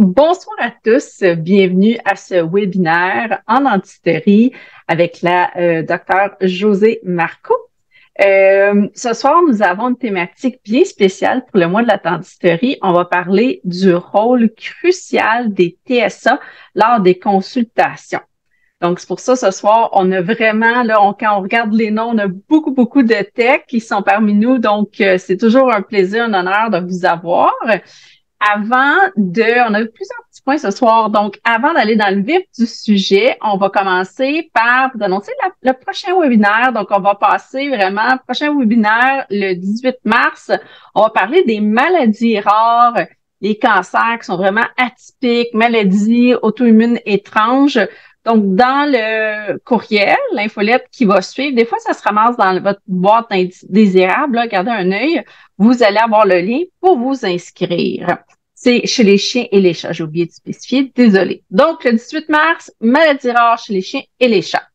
Bonsoir à tous, bienvenue à ce webinaire en dentisterie avec la docteure Josée Marcoux. Ce soir, nous avons une thématique bien spéciale pour le mois de la dentisterie. On va parler du rôle crucial des TSA lors des consultations. Donc, c'est pour ça, ce soir, on a vraiment, quand on regarde les noms, on a beaucoup de techs qui sont parmi nous. Donc, c'est toujours un plaisir, un honneur de vous avoir. On a eu plusieurs petits points ce soir. Donc, avant d'aller dans le vif du sujet, on va commencer par vous annoncer le prochain webinaire. Donc, on va passer vraiment, prochain webinaire, le 18 mars. On va parler des maladies rares, les cancers qui sont vraiment atypiques, maladies auto-immunes étranges. Donc, dans le courriel, l'infolette qui va suivre, des fois, ça se ramasse dans votre boîte indésirable, là, gardez un œil. Vous allez avoir le lien pour vous inscrire. C'est chez les chiens et les chats. J'ai oublié de spécifier, désolé. Donc, le 18 mars, maladies rares chez les chiens et les chats.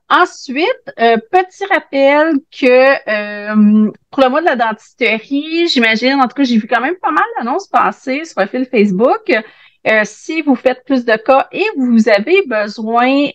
Ensuite, petit rappel que pour le mois de la dentisterie, j'imagine, en tout cas, j'ai vu quand même pas mal d'annonces passer sur le fil Facebook. Si vous faites plus de cas et vous avez besoin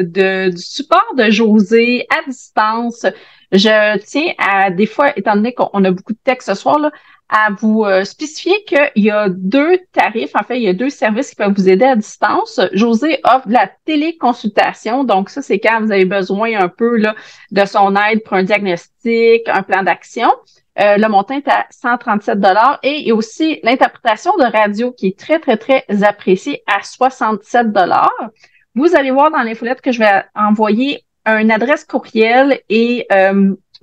du support de Josée à distance, je tiens à, des fois, étant donné qu'on a beaucoup de textes ce soir, là, à vous spécifier qu'il y a deux tarifs. En fait, il y a deux services qui peuvent vous aider à distance. Josée offre de la téléconsultation. Donc, ça, c'est quand vous avez besoin un peu là, de son aide pour un diagnostic, un plan d'action. Le montant est à 137 $ et il y a aussi l'interprétation de radio qui est très appréciée à 67 $. Vous allez voir dans l'infolette que je vais envoyer une adresse courriel et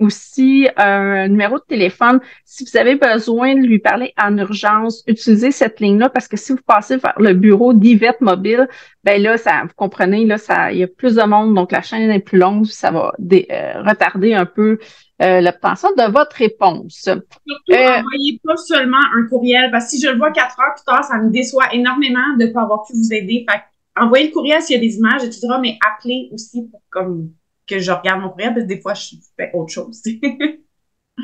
aussi un numéro de téléphone. Si vous avez besoin de lui parler en urgence, utilisez cette ligne-là parce que si vous passez vers le bureau d'Yvette Mobile, ben là, vous comprenez, là, il y a plus de monde, donc la chaîne est plus longue, ça va retarder un peu l'obtention de votre réponse. Surtout, envoyez pas seulement un courriel, parce que si je le vois 4 heures plus tard, ça me déçoit énormément de ne pas avoir pu vous aider. Fait envoyez le courriel s'il y a des images, etc., mais appelez aussi pour que je regarde mon courriel, parce que des fois, je fais autre chose.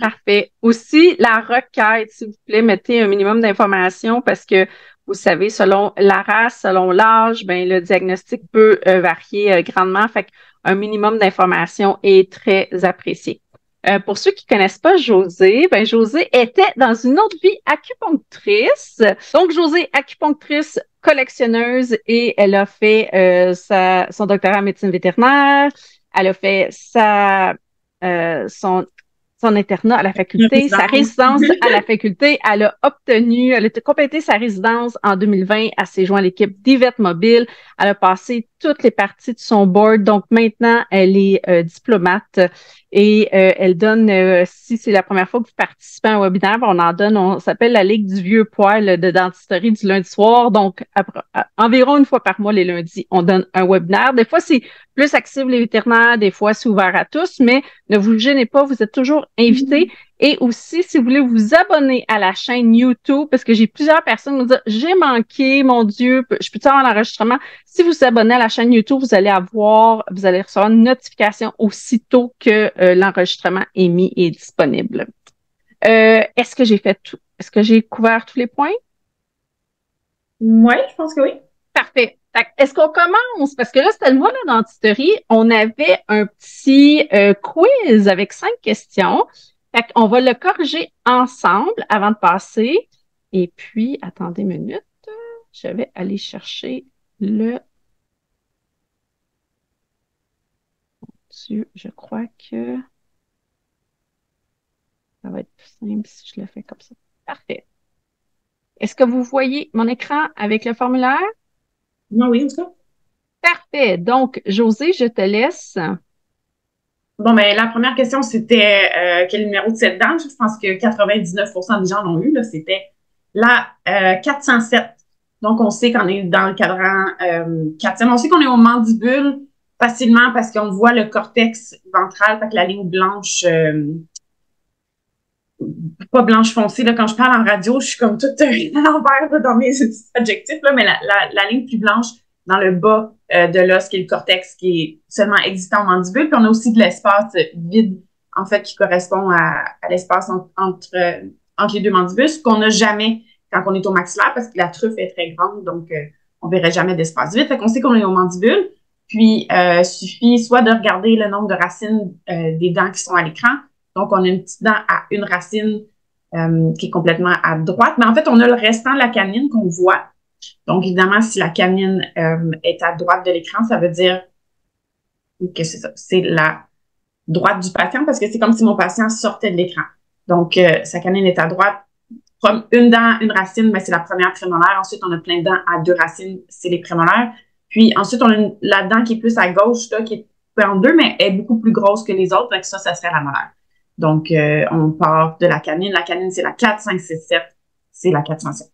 Parfait. Aussi, la requête, s'il vous plaît, mettez un minimum d'informations parce que vous savez, selon la race, selon l'âge, ben le diagnostic peut varier grandement. Fait qu'un minimum d'informations est très apprécié. Pour ceux qui connaissent pas Josée, ben Josée était dans une autre vie acupunctrice. Donc, Josée, acupunctrice collectionneuse et elle a fait son doctorat en médecine vétérinaire. Elle a fait son internat à la faculté, sa résidence à la faculté. Elle a complété sa résidence en 2020. Elle s'est jointe à l'équipe d'Yvette Mobile. Elle a passé toutes les parties de son board. Donc, maintenant, elle est diplomate et elle donne, si c'est la première fois que vous participez à un webinaire, on s'appelle la Ligue du vieux poil de dentisterie du lundi soir. Donc, environ une fois par mois, les lundis, on donne un webinaire. Des fois, c'est plus accessible les vétérinaires, des fois, c'est ouvert à tous, mais ne vous gênez pas, vous êtes toujours invités. Et aussi, si vous voulez vous abonner à la chaîne YouTube, parce que j'ai plusieurs personnes qui me disent « J'ai manqué, mon Dieu, je peux-tu avoir l'enregistrement? » Si vous vous abonnez à la chaîne YouTube, vous allez recevoir une notification aussitôt que l'enregistrement est mis et disponible. Est-ce que j'ai fait tout? Est-ce que j'ai couvert tous les points? Oui, je pense que oui. Parfait. Est-ce qu'on commence? Parce que là, c'était le mois de la dentisterie. On avait un petit quiz avec 5 questions. Fait qu'on va le corriger ensemble avant de passer. Et puis, attendez une minute. Je vais aller chercher le... Je crois que ça va être plus simple si je le fais comme ça. Parfait. Est-ce que vous voyez mon écran avec le formulaire? Non, oui, en tout cas. Parfait. Donc, Josée, je te laisse. Bon, ben, la première question, c'était quel numéro de cette dame? Je pense que 99% des gens l'ont eu, là. C'était la 407. Donc, on sait qu'on est dans le cadran 4e. On sait qu'on est au mandibule facilement parce qu'on voit le cortex ventral, fait que la ligne blanche, pas blanche foncée, là, quand je parle en radio, je suis comme toute à l'envers dans mes adjectifs, là, mais la ligne plus blanche dans le bas de l'os, qui est le cortex, qui est seulement existant au mandibule. Puis on a aussi de l'espace vide, en fait, qui correspond à l'espace entre les deux mandibules, ce qu'on n'a jamais quand on est au maxillaire parce que la truffe est très grande, donc on verrait jamais d'espace vide. Fait qu'on sait qu'on est au mandibule. Puis, suffit soit de regarder le nombre de racines des dents qui sont à l'écran. Donc, on a une petite dent à une racine qui est complètement à droite. Mais en fait, on a le restant de la canine qu'on voit. Donc, évidemment, si la canine est à droite de l'écran, ça veut dire que c'est ça, c'est la droite du patient parce que c'est comme si mon patient sortait de l'écran. Donc, sa canine est à droite. Une dent, une racine, mais c'est la première prémolaire. Ensuite, on a plein de dents à deux racines, c'est les prémolaires. Puis ensuite, on a la dent qui est plus à gauche, là, qui est coupée en deux, mais est beaucoup plus grosse que les autres. Donc ça serait la molaire. Donc, on part de la canine. La canine, c'est la 4, 5, 6, 7. C'est la 407.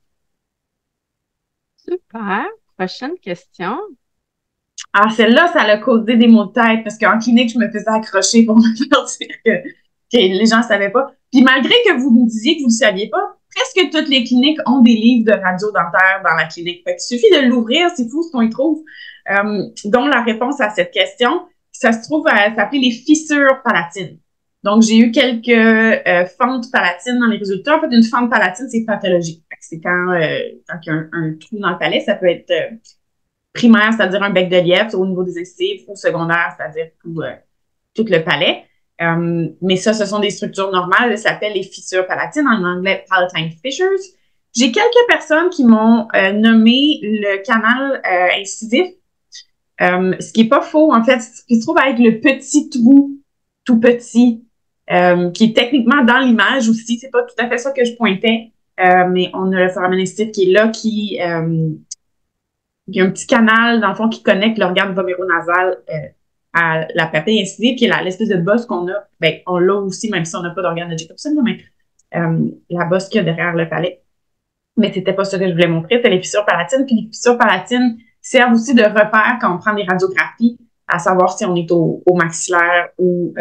Super. Prochaine question. Alors, celle-là, ça a causé des maux de tête parce qu'en clinique, je me faisais accrocher pour me faire dire que les gens ne savaient pas. Puis malgré que vous me disiez que vous ne saviez pas, presque toutes les cliniques ont des livres de radio dentaire dans la clinique. Fait qu'il suffit de l'ouvrir, c'est fou ce qu'on y trouve. Donc, la réponse à cette question, ça se trouve à s'appeler les fissures palatines. Donc, j'ai eu quelques fentes palatines dans les résultats. En fait, une fente palatine, c'est pathologique. C'est quand il y a un trou dans le palais, ça peut être primaire, c'est-à-dire un bec de lièvre au niveau des incisives, ou secondaire, c'est-à-dire tout le palais. Mais ça, ce sont des structures normales. Ça s'appelle les fissures palatines, en anglais palatine fissures. J'ai quelques personnes qui m'ont nommé le canal incisif, ce qui est pas faux, en fait, ce qui se trouve avec le petit trou, tout petit, qui est techniquement dans l'image aussi. C'est pas tout à fait ça que je pointais, mais on a le foramen incisif qui est là, il y a un petit canal, dans le fond, qui connecte l'organe voméronasal à la papille incisive, qui est l'espèce de bosse qu'on a. Ben, on l'a aussi, même si on n'a pas d'organe de Jacobson, mais la bosse qu'il y a derrière le palais. Mais c'était pas ça que je voulais montrer, c'était les fissures palatines. Puis les fissures palatines servent aussi de repère quand on prend des radiographies, à savoir si on est au maxillaire ou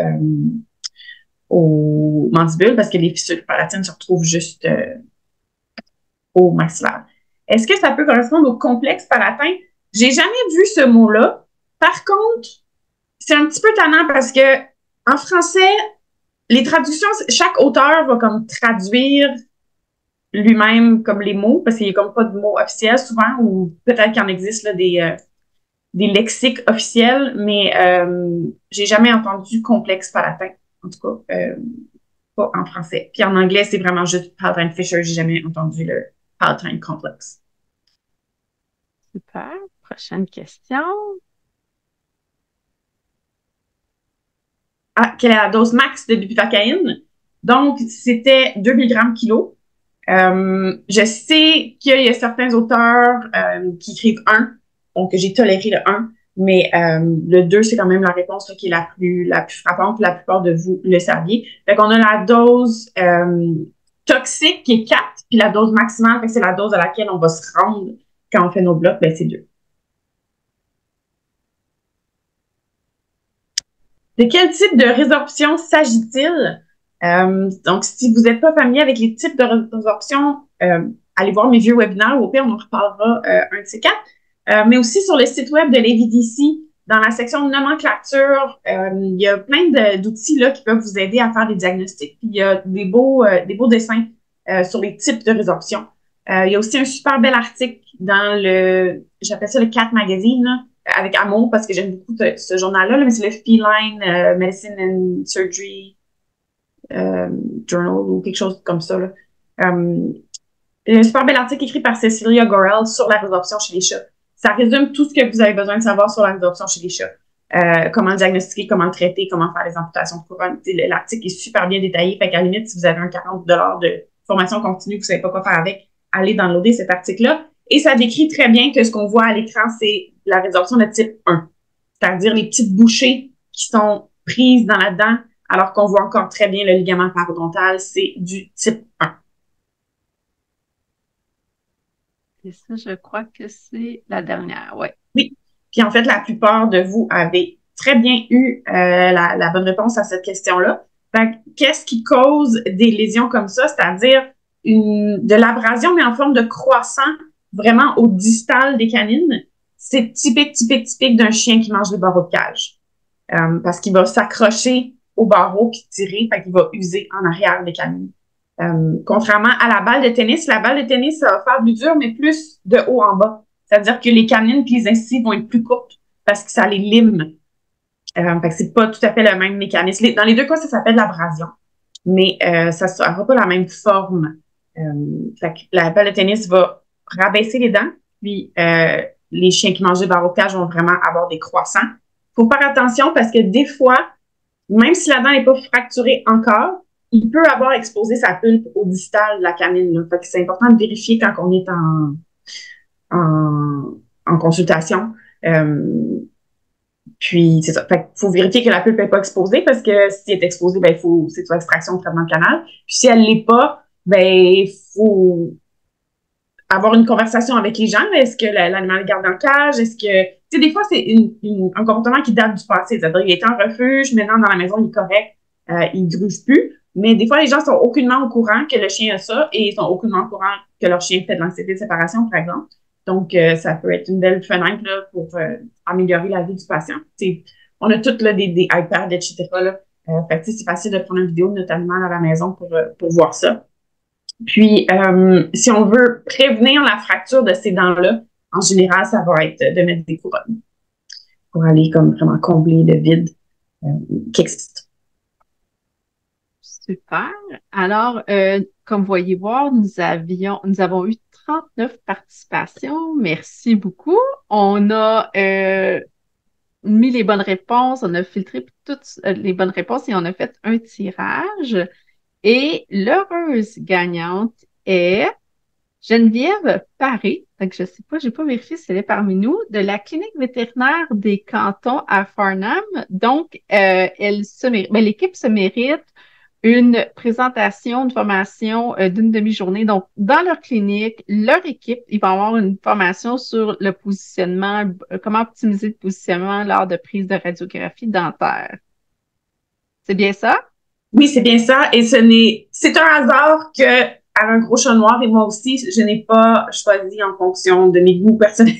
au mandibule, parce que les fissures palatines se retrouvent juste au maxillaire. Est-ce que ça peut correspondre au complexe palatin? J'ai jamais vu ce mot-là. Par contre, c'est un petit peu tannant parce que en français, les traductions, chaque auteur va comme traduire lui-même comme les mots, parce qu'il n'y a comme pas de mots officiels souvent, ou peut-être qu'il en existe là, des lexiques officiels, mais j'ai jamais entendu complexe palatin, en tout cas, pas en français. Puis en anglais, c'est vraiment juste palatine fissure, j'ai jamais entendu le palatine complex. Super. Prochaine question. Ah, quelle est la dose max de bupivacaïne? Donc, c'était 2 mg kilo. Je sais qu'il y a certains auteurs qui écrivent 1, donc j'ai toléré le 1, mais le 2, c'est quand même la réponse là, qui est la plus frappante, la plupart de vous le saviez. Fait qu'on a la dose toxique qui est 4, puis la dose maximale, fait que c'est la dose à laquelle on va se rendre quand on fait nos blocs, ben c'est 2. De quel type de résorption s'agit-il? Donc, si vous n'êtes pas familier avec les types de résorption, allez voir mes vieux webinaires, ou au pire, on en reparlera un de ces quatre. Mais aussi sur le site web de l'EVDC, dans la section nomenclature, il y a plein d'outils là qui peuvent vous aider à faire des diagnostics. Puis il y a des beaux dessins sur les types de résorption. Il y a aussi un super bel article dans j'appelle ça le Cat Magazine, là, avec amour parce que j'aime beaucoup ce journal-là, mais c'est le Feline Medicine and Surgery Journal ou quelque chose comme ça. Là. Il y a un super bel article écrit par Cecilia Gorel sur la résorption chez les chats. Ça résume tout ce que vous avez besoin de savoir sur la résorption chez les chats. Comment le diagnostiquer, comment le traiter, comment faire les amputations de couronne. L'article est super bien détaillé. Fait qu'à la limite, si vous avez un 40 $ de formation continue, vous ne savez pas quoi faire avec, allez downloader cet article-là. Et ça décrit très bien que ce qu'on voit à l'écran, c'est la résorption de type 1. C'est-à-dire les petites bouchées qui sont prises dans la dent, alors qu'on voit encore très bien le ligament parodontal, c'est du type 1. Et ça, je crois que c'est la dernière, ouais. Oui. Puis en fait, la plupart de vous avez très bien eu la bonne réponse à cette question-là. Qu'est-ce qui cause des lésions comme ça? C'est-à-dire de l'abrasion, mais en forme de croissant, vraiment au distal des canines. C'est typique d'un chien qui mange des barreaux de cage. Parce qu'il va s'accrocher au barreau puis tirer, fait qu'il va user en arrière des canines. Contrairement à la balle de tennis, ça va faire du dur, mais plus de haut en bas. C'est-à-dire que les canines et les incisives vont être plus courtes parce que ça les lime. Fait que c'est pas tout à fait le même mécanisme. Dans les deux cas, ça s'appelle l'abrasion, mais ça n'aura pas la même forme. Fait que la balle de tennis va rabaisser les dents, puis les chiens qui mangent des barres au cage vont vraiment avoir des croissants. Faut faire attention parce que des fois, même si la dent n'est pas fracturée encore, il peut avoir exposé sa pulpe au distal de la canine. Là. Fait que c'est important de vérifier quand on est en consultation. Puis, c'est ça. Fait qu'il faut vérifier que la pulpe n'est pas exposée parce que si elle est exposée, ben, c'est soit extraction, traitement de canal. Puis, si elle ne l'est pas, ben, il faut avoir une conversation avec les gens. Est-ce que l'animal garde dans le cage? Est-ce que, tu sais, des fois, c'est un comportement qui date du passé. C'est-à-dire, il est en refuge, maintenant, dans la maison, il est correct, il gruge plus. Mais des fois, les gens sont aucunement au courant que le chien a ça et ils sont aucunement au courant que leur chien fait de l'anxiété de séparation, par exemple. Donc, ça peut être une belle fenêtre là, pour améliorer la vie du patient. T'sais, on a toutes là, des iPads, etc. Là. Fait que, c'est facile de prendre une vidéo de notre animal à la maison pour voir ça. Puis, si on veut prévenir la fracture de ces dents-là, en général, ça va être de mettre des couronnes pour aller comme vraiment combler le vide qui existe. Super. Alors, comme vous voyez voir, nous avons eu 39 participations. Merci beaucoup. On a mis les bonnes réponses, on a filtré toutes les bonnes réponses et on a fait un tirage. Et l'heureuse gagnante est Geneviève Paré. Donc, je ne sais pas, je n'ai pas vérifié si elle est parmi nous, de la clinique vétérinaire des Cantons à Farnham. Donc, l'équipe se mérite une présentation, une formation d'une demi-journée. Donc, dans leur clinique, leur équipe, ils vont avoir une formation sur le positionnement, comment optimiser le positionnement lors de prise de radiographie dentaire. C'est bien ça? Oui, c'est bien ça. Et c'est un hasard que, à un gros chat noir et moi aussi, je n'ai pas choisi en fonction de mes goûts personnels.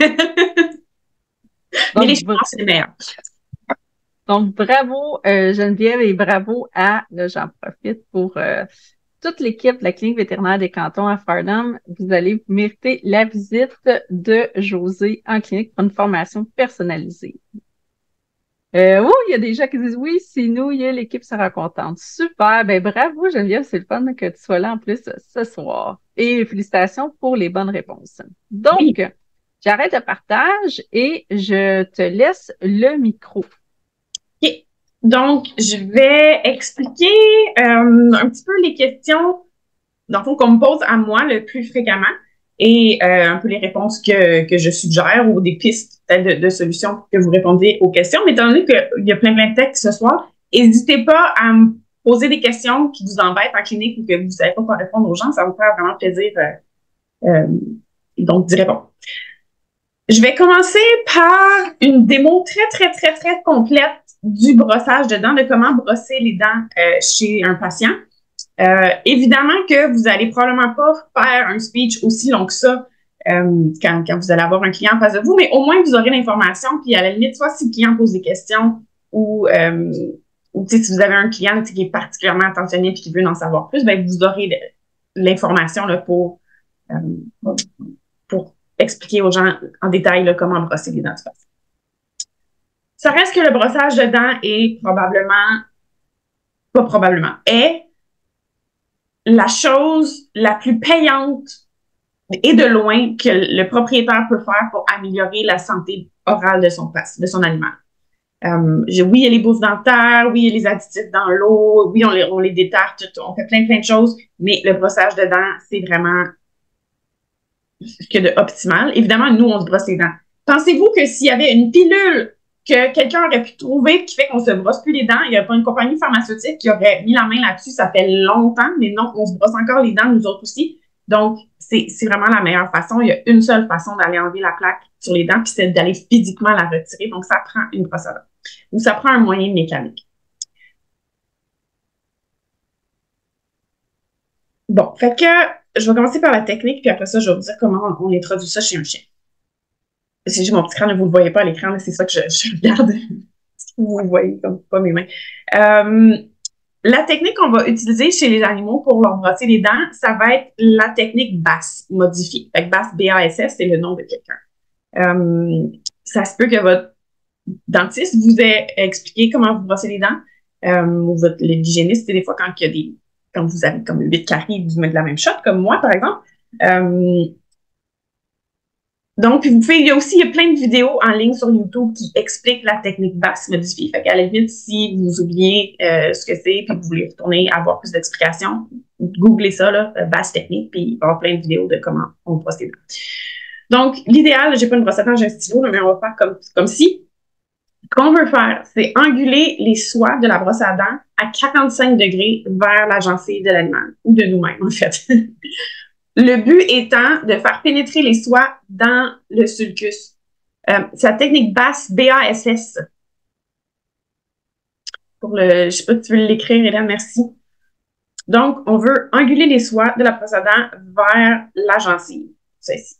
Mais les chats noirs, c'est le meilleur. Donc, bravo Geneviève et bravo là, j'en profite pour toute l'équipe de la clinique vétérinaire des Cantons à Farnham. Vous allez mériter la visite de Josée en clinique pour une formation personnalisée. Il y a des gens qui disent oui, c'est nous, l'équipe sera contente. Super, ben bravo Geneviève, c'est le fun que tu sois là en plus ce soir. Et félicitations pour les bonnes réponses. Donc, oui. J'arrête le partage et je te laisse le micro. OK. Donc, je vais expliquer un petit peu les questions, dans le fond, qu'on me pose à moi le plus fréquemment et un peu les réponses que je suggère ou des pistes peut-être de solutions pour que vous répondiez aux questions. Mais étant donné qu'il y a plein de textes ce soir, n'hésitez pas à me poser des questions qui vous embêtent en clinique ou que vous ne savez pas quoi répondre aux gens. Ça va vous faire vraiment plaisir donc d'y répondre. Je vais commencer par une démo très, très, très, très complète du brossage de dents, de comment brosser les dents chez un patient. Évidemment que vous allez probablement pas faire un speech aussi long que ça quand vous allez avoir un client en face de vous, mais au moins vous aurez l'information, puis à la limite, soit si le client pose des questions ou si vous avez un client qui est particulièrement attentionné et qui veut en savoir plus, ben, vous aurez l'information là, pour expliquer aux gens en détail là, comment brosser les dents du patient. Ça reste que le brossage de dents est est la chose la plus payante et de loin que le propriétaire peut faire pour améliorer la santé orale de son animal. Oui, il y a les bousses dentaires, oui, il y a les additifs dans l'eau, oui, on les déterre, on fait plein de choses, mais le brossage de dents, c'est vraiment ce qu'il y a de optimal. Évidemment, nous, on se brosse les dents. Pensez-vous que s'il y avait une pilule que quelqu'un aurait pu trouver qui fait qu'on se brosse plus les dents, il n'y a pas une compagnie pharmaceutique qui aurait mis la main là-dessus, ça fait longtemps, mais non, on se brosse encore les dents, nous autres aussi. Donc, c'est vraiment la meilleure façon. Il y a une seule façon d'aller enlever la plaque sur les dents, puis c'est d'aller physiquement la retirer. Donc, ça prend une brosse à dents. Ou ça prend un moyen mécanique. Bon, fait que je vais commencer par la technique, puis après ça, je vais vous dire comment on introduit ça chez un chien. J'ai mon petit crâne, vous ne le voyez pas à l'écran, c'est ça que je regarde. Vous voyez comme pas mes mains. La technique qu'on va utiliser chez les animaux pour leur brosser les dents, ça va être la technique BASS modifiée. Fait que BASS, B-A-S-S, c'est le nom de quelqu'un. Ça se peut que votre dentiste vous ait expliqué comment vous brossez les dents, ou l'hygiéniste, des fois, quand vous avez comme 8 caries, vous mettez la même shot, comme moi, par exemple. Donc, il y a plein de vidéos en ligne sur YouTube qui expliquent la technique BASS modifiée. Fait qu'à la limite, si vous oubliez ce que c'est, puis vous voulez retourner avoir plus d'explications, googlez ça, là, BASS technique, puis il va y avoir plein de vidéos de comment on brosse les dents. Donc, l'idéal, j'ai pas une brosse à dents, j'ai un stylo, mais on va faire comme si. Ce qu'on veut faire, c'est anguler les soies de la brosse à dents à 45 degrés vers la gencive de l'animal, ou de nous-mêmes, en fait. Le but étant de faire pénétrer les soies dans le sulcus. C'est la technique BASS, B-A-S-S. Je sais pas si tu veux l'écrire, Hélène, merci. Donc, on veut anguler les soies de la brosse à dents vers la gencive. C'est ici.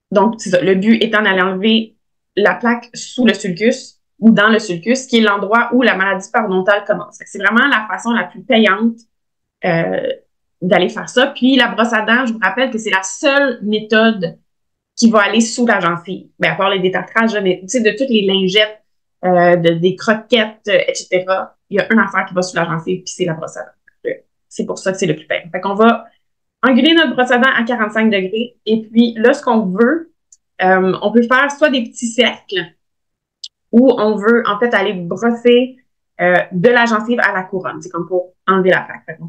Donc, c'est ça. Le but étant d'aller enlever la plaque sous le sulcus ou dans le sulcus, qui est l'endroit où la maladie parodontale commence. C'est vraiment la façon la plus payante d'aller faire ça. Puis la brosse à dents, je vous rappelle que c'est la seule méthode qui va aller sous la gencive. Bien, à part les détartrages, mais tu sais, de toutes les lingettes, des croquettes, etc., il y a une affaire qui va sous la gencive, puis c'est la brosse à dents. C'est pour ça que c'est le plus payant. Fait qu'on va anguler notre brosse à dents à 45 degrés. Et puis là, ce qu'on veut, on peut faire soit des petits cercles ou on veut en fait aller brosser de la gencive à la couronne. C'est comme pour enlever la plaque.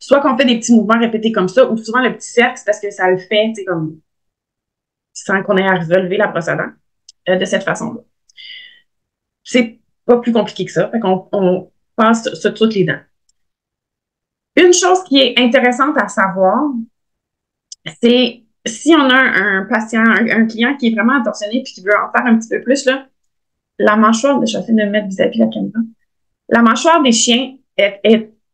Soit qu'on fait des petits mouvements répétés comme ça, ou souvent le petit cercle, c'est parce que ça le fait, c'est comme sans qu'on ait à relever la brosse à dents de cette façon-là. C'est pas plus compliqué que ça. Fait qu'on passe sur toutes les dents. Une chose qui est intéressante à savoir, c'est si on a un patient, un client qui est vraiment attentionné puis qui veut en faire un petit peu plus, là, la mâchoire, je vais essayer de me mettre vis-à-vis la caméra. La mâchoire des chiens est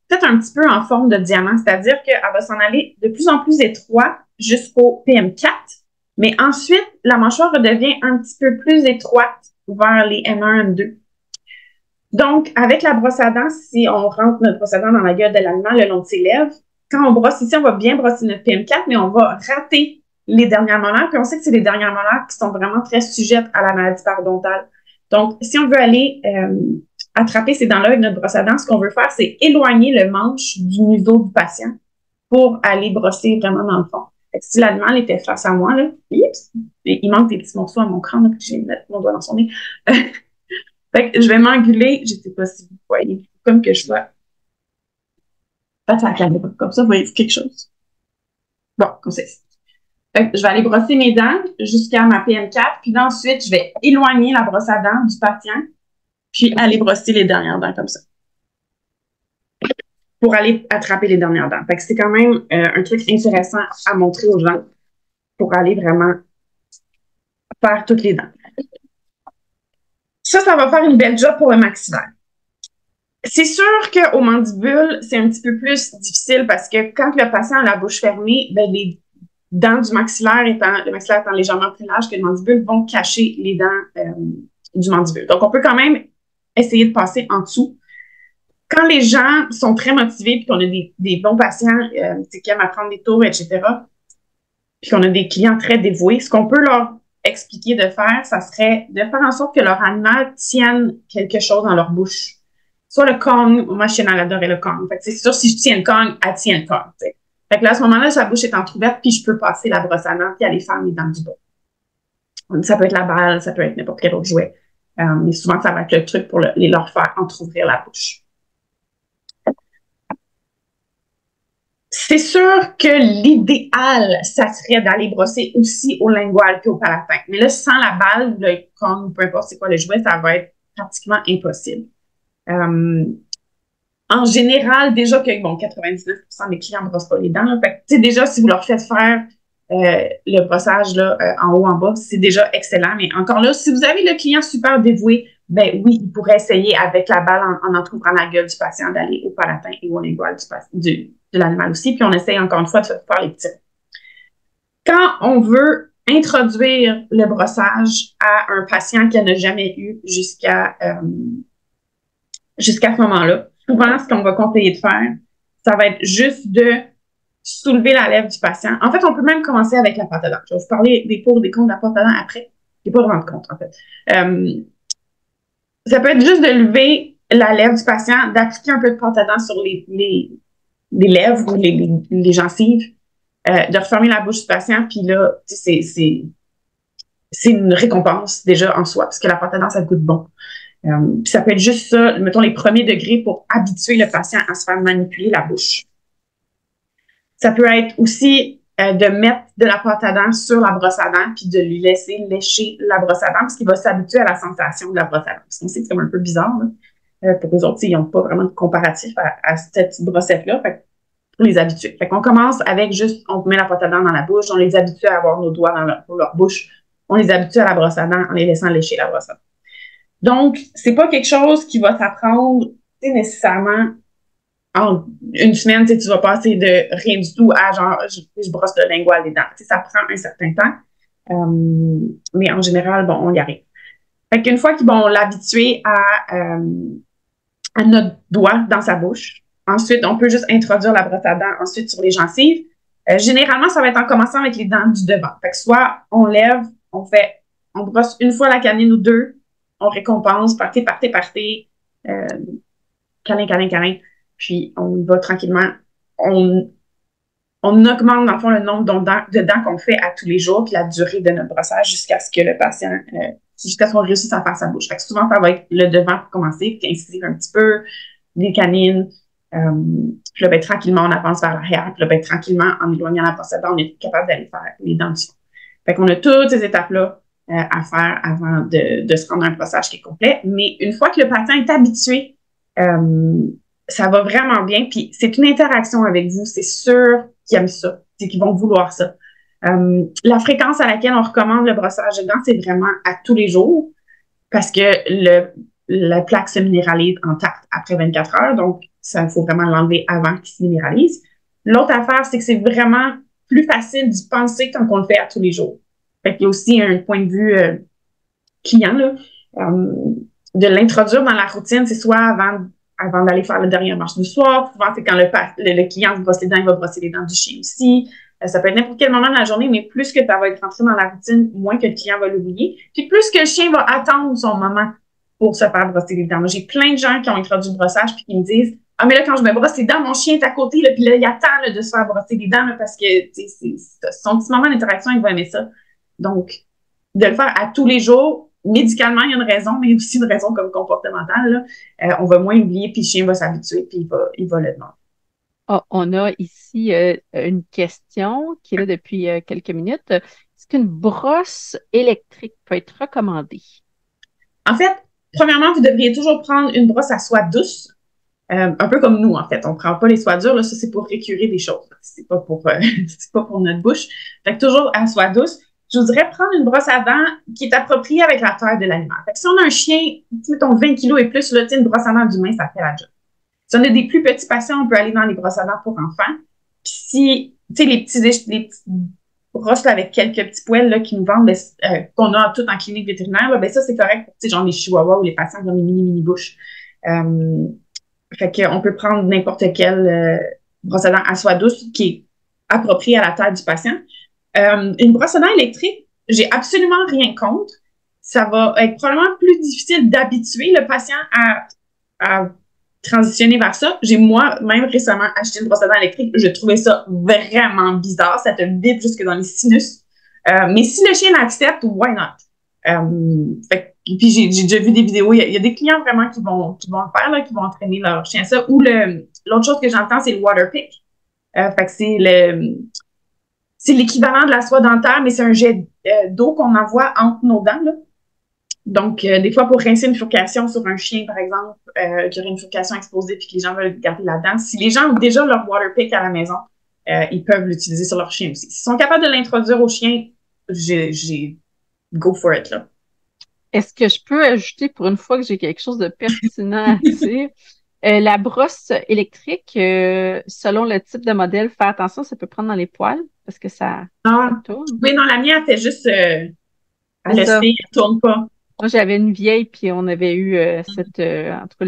peut-être un petit peu en forme de diamant, c'est-à-dire qu'elle va s'en aller de plus en plus étroite jusqu'au PM4, mais ensuite, la mâchoire redevient un petit peu plus étroite vers les M1, M2. Donc, avec la brosse à dents, si on rentre notre brosse à dents dans la gueule de l'animal le long de ses lèvres, quand on brosse ici, on va bien brosser notre PM4, mais on va rater les dernières molaires, puis on sait que c'est les dernières molaires qui sont vraiment très sujettes à la maladie parodontale. Donc, si on veut aller attraper ces dents-là avec notre brosse à dents, ce qu'on veut faire, c'est éloigner le manche du museau du patient pour aller brosser vraiment dans le fond. Fait que si l'animal était face à moi, là, il manque des petits morceaux à mon crâne, puis je vais mettre mon doigt dans son nez. Fait que je vais m'engueuler, je sais pas si vous voyez, comme que je vois. Face à la caméra, comme ça, vous voyez quelque chose. Bon, comme ça. Fait que je vais aller brosser mes dents jusqu'à ma PM4, puis ensuite, je vais éloigner la brosse à dents du patient, puis aller brosser les dernières dents comme ça. Pour aller attraper les dernières dents. Fait que c'est quand même un truc intéressant à montrer aux gens pour aller vraiment faire toutes les dents. Ça va faire une belle job pour le maxillaire. C'est sûr qu'au mandibule, c'est un petit peu plus difficile parce que quand le patient a la bouche fermée, ben les dents du maxillaire le maxillaire étant légèrement plus large que le mandibule, vont cacher les dents du mandibule. Donc, on peut quand même essayer de passer en dessous. Quand les gens sont très motivés, puis qu'on a des bons patients qui aiment apprendre des tours, etc., puis qu'on a des clients très dévoués, ce qu'on peut leur expliquer de faire, ça serait de faire en sorte que leur animal tienne quelque chose dans leur bouche. Soit le Kong, moi, elle adorait le Kong. Fait que c'est sûr, si je tiens le Kong, elle tient le Kong. T'sais. Fait que là, à ce moment-là, sa bouche est entrouverte, puis je peux passer la brosse à dents, puis aller faire mes dents du bas. Ça peut être la balle, ça peut être n'importe quel autre jouet. Mais souvent, ça va être le truc pour leur faire entrouvrir la bouche. C'est sûr que l'idéal, ça serait d'aller brosser aussi au lingual puis au palatin. Mais là, sans la balle, le Kong, peu importe c'est quoi le jouet, ça va être pratiquement impossible. En général, déjà que, 99% des clients ne brossent pas les dents. Là, fait que, déjà, si vous leur faites faire le brossage là, en haut, en bas, c'est déjà excellent. Mais encore là, si vous avez le client super dévoué, ben oui, il pourrait essayer avec la balle en entr'ouvrant la gueule du patient d'aller au palatin et au lingual de l'animal aussi. Puis on essaye encore une fois de faire les petits. Quand on veut introduire le brossage à un patient qui n'a jamais eu jusqu'à jusqu'à ce moment-là. Souvent, ce qu'on va conseiller de faire, ça va être juste de soulever la lèvre du patient. En fait, on peut même commencer avec la pâte à dents. Je vais vous parler des pour et des contre de la pâte à dents après. Il n'y a pas vraiment de compte, en fait. Ça peut être juste de lever la lèvre du patient, d'appliquer un peu de pâte à dents sur les lèvres ou les gencives, de refermer la bouche du patient, puis là, c'est une récompense déjà en soi, parce que la pâte à dents, ça goûte bon. Puis ça peut être juste ça, mettons les premiers degrés pour habituer le patient à se faire manipuler la bouche. Ça peut être aussi de mettre de la pâte à dents sur la brosse à dents puis de lui laisser lécher la brosse à dents parce qu'il va s'habituer à la sensation de la brosse à dents. Parce qu'on sait que c'est comme un peu bizarre. Là. Pour eux autres, ils n'ont pas vraiment de comparatif à cette petite brossette-là. Pour les habituer. Fait qu'on commence avec juste, on met la pâte à dents dans la bouche, on les habitue à avoir nos doigts dans leur bouche, on les habitue à la brosse à dents en les laissant lécher la brosse à dents. Donc, c'est pas quelque chose qui va s'apprendre nécessairement en une semaine, tu vas passer de rien du tout à genre, je brosse le lingual des dents. Ça prend un certain temps, mais en général, bon, on y arrive. Fait qu'une fois qu'ils vont l'habituer à notre doigt dans sa bouche, ensuite, on peut juste introduire la brosse à dents ensuite sur les gencives. Généralement, ça va être en commençant avec les dents du devant. Fait que soit on lève, on brosse une fois la canine ou deux, on récompense, partez, câlin. Puis, on va tranquillement, on augmente, dans le fond, le nombre de dents qu'on fait à tous les jours, puis la durée de notre brossage jusqu'à ce que le patient, jusqu'à ce qu'on réussisse à faire sa bouche. Fait que souvent, ça va être le devant pour commencer, puis incisive un petit peu, les canines, puis là, ben, tranquillement, on avance vers l'arrière, puis là, ben, tranquillement, en éloignant la brosse à dents, on est capable d'aller faire les dents du fond. Fait qu'on a toutes ces étapes-là à faire avant de se rendre à un brossage qui est complet. Mais une fois que le patient est habitué, ça va vraiment bien. Puis c'est une interaction avec vous. C'est sûr qu'ils aiment ça. C'est qu'ils vont vouloir ça. La fréquence à laquelle on recommande le brossage de dents, c'est vraiment à tous les jours parce que la plaque se minéralise intacte après 24 heures. Donc, il faut vraiment l'enlever avant qu'il se minéralise. L'autre affaire, c'est que c'est vraiment plus facile d'y penser quand on le fait à tous les jours. Fait qu'il y a aussi un point de vue client, là, de l'introduire dans la routine, c'est soit avant d'aller faire la dernière marche du soir. Souvent, c'est quand le client se brosse les dents, il va brosser les dents du chien aussi. Ça peut être n'importe quel moment de la journée, mais plus que ça va être rentré dans la routine, moins que le client va l'oublier. Puis plus que le chien va attendre son moment pour se faire brosser les dents. J'ai plein de gens qui ont introduit le brossage puis qui me disent « Ah, mais là, quand je me brosse les dents, mon chien est à côté, là, puis là, il attend là, de se faire brosser les dents là, parce que c'est son petit moment d'interaction, il va aimer ça. » Donc, de le faire à tous les jours, médicalement, il y a une raison, mais aussi une raison comme comportementale. Là. On va moins oublier, puis le chien va s'habituer, puis il va le demander. Oh, on a ici une question qui est là depuis quelques minutes. Est-ce qu'une brosse électrique peut être recommandée? En fait, premièrement, vous devriez toujours prendre une brosse à soie douce, un peu comme nous, en fait. On ne prend pas les soies dures, là, ça, c'est pour récurer des choses. C'est pas pour notre bouche. Fait que toujours à soie douce. Je voudrais prendre une brosse à dents qui est appropriée avec la taille de l'animal. Fait que si on a un chien, mettons 20 kilos et plus, là, une brosse à dents d'humain, ça fait la job. Si on a des plus petits patients, on peut aller dans les brosses à dents pour enfants. Puis si, tu sais, les petites brosses là, avec quelques petits poils là, qui nous vendent, qu'on a tout en clinique vétérinaire, là, ben ça, c'est correct pour, tu sais, genre les chihuahuas ou les patients qui ont des mini bouches. Fait qu'on peut prendre n'importe quelle brosse à dents à soie douce qui est appropriée à la taille du patient. Une brosse à dents électrique, j'ai absolument rien contre. Ça va être probablement plus difficile d'habituer le patient à transitionner vers ça. J'ai moi-même récemment acheté une brosse à dents électrique. Je trouvais ça vraiment bizarre. Ça te vibre jusque dans les sinus. Mais si le chien l'accepte, why not? Puis j'ai déjà vu des vidéos. Il y a des clients vraiment qui vont le faire, là, qui vont entraîner leur chien à ça. Ou l'autre chose que j'entends, c'est le water pick. Fait que c'est l'équivalent de la soie dentaire, mais c'est un jet d'eau qu'on envoie entre nos dents, là. Donc, des fois, pour rincer une furcation sur un chien, par exemple, qui aurait une furcation exposée puis que les gens veulent garder la dent, si les gens ont déjà leur water pick à la maison, ils peuvent l'utiliser sur leur chien aussi. S'ils sont capables de l'introduire au chien, j'ai go for it, là. Est-ce que je peux ajouter pour une fois que j'ai quelque chose de pertinent à dire? La brosse électrique, selon le type de modèle, fais attention, ça peut prendre dans les poils parce que ça tourne. Oui, non, la mienne, elle fait juste elle ne tourne pas. Moi, j'avais une vieille, puis on avait eu en tout cas,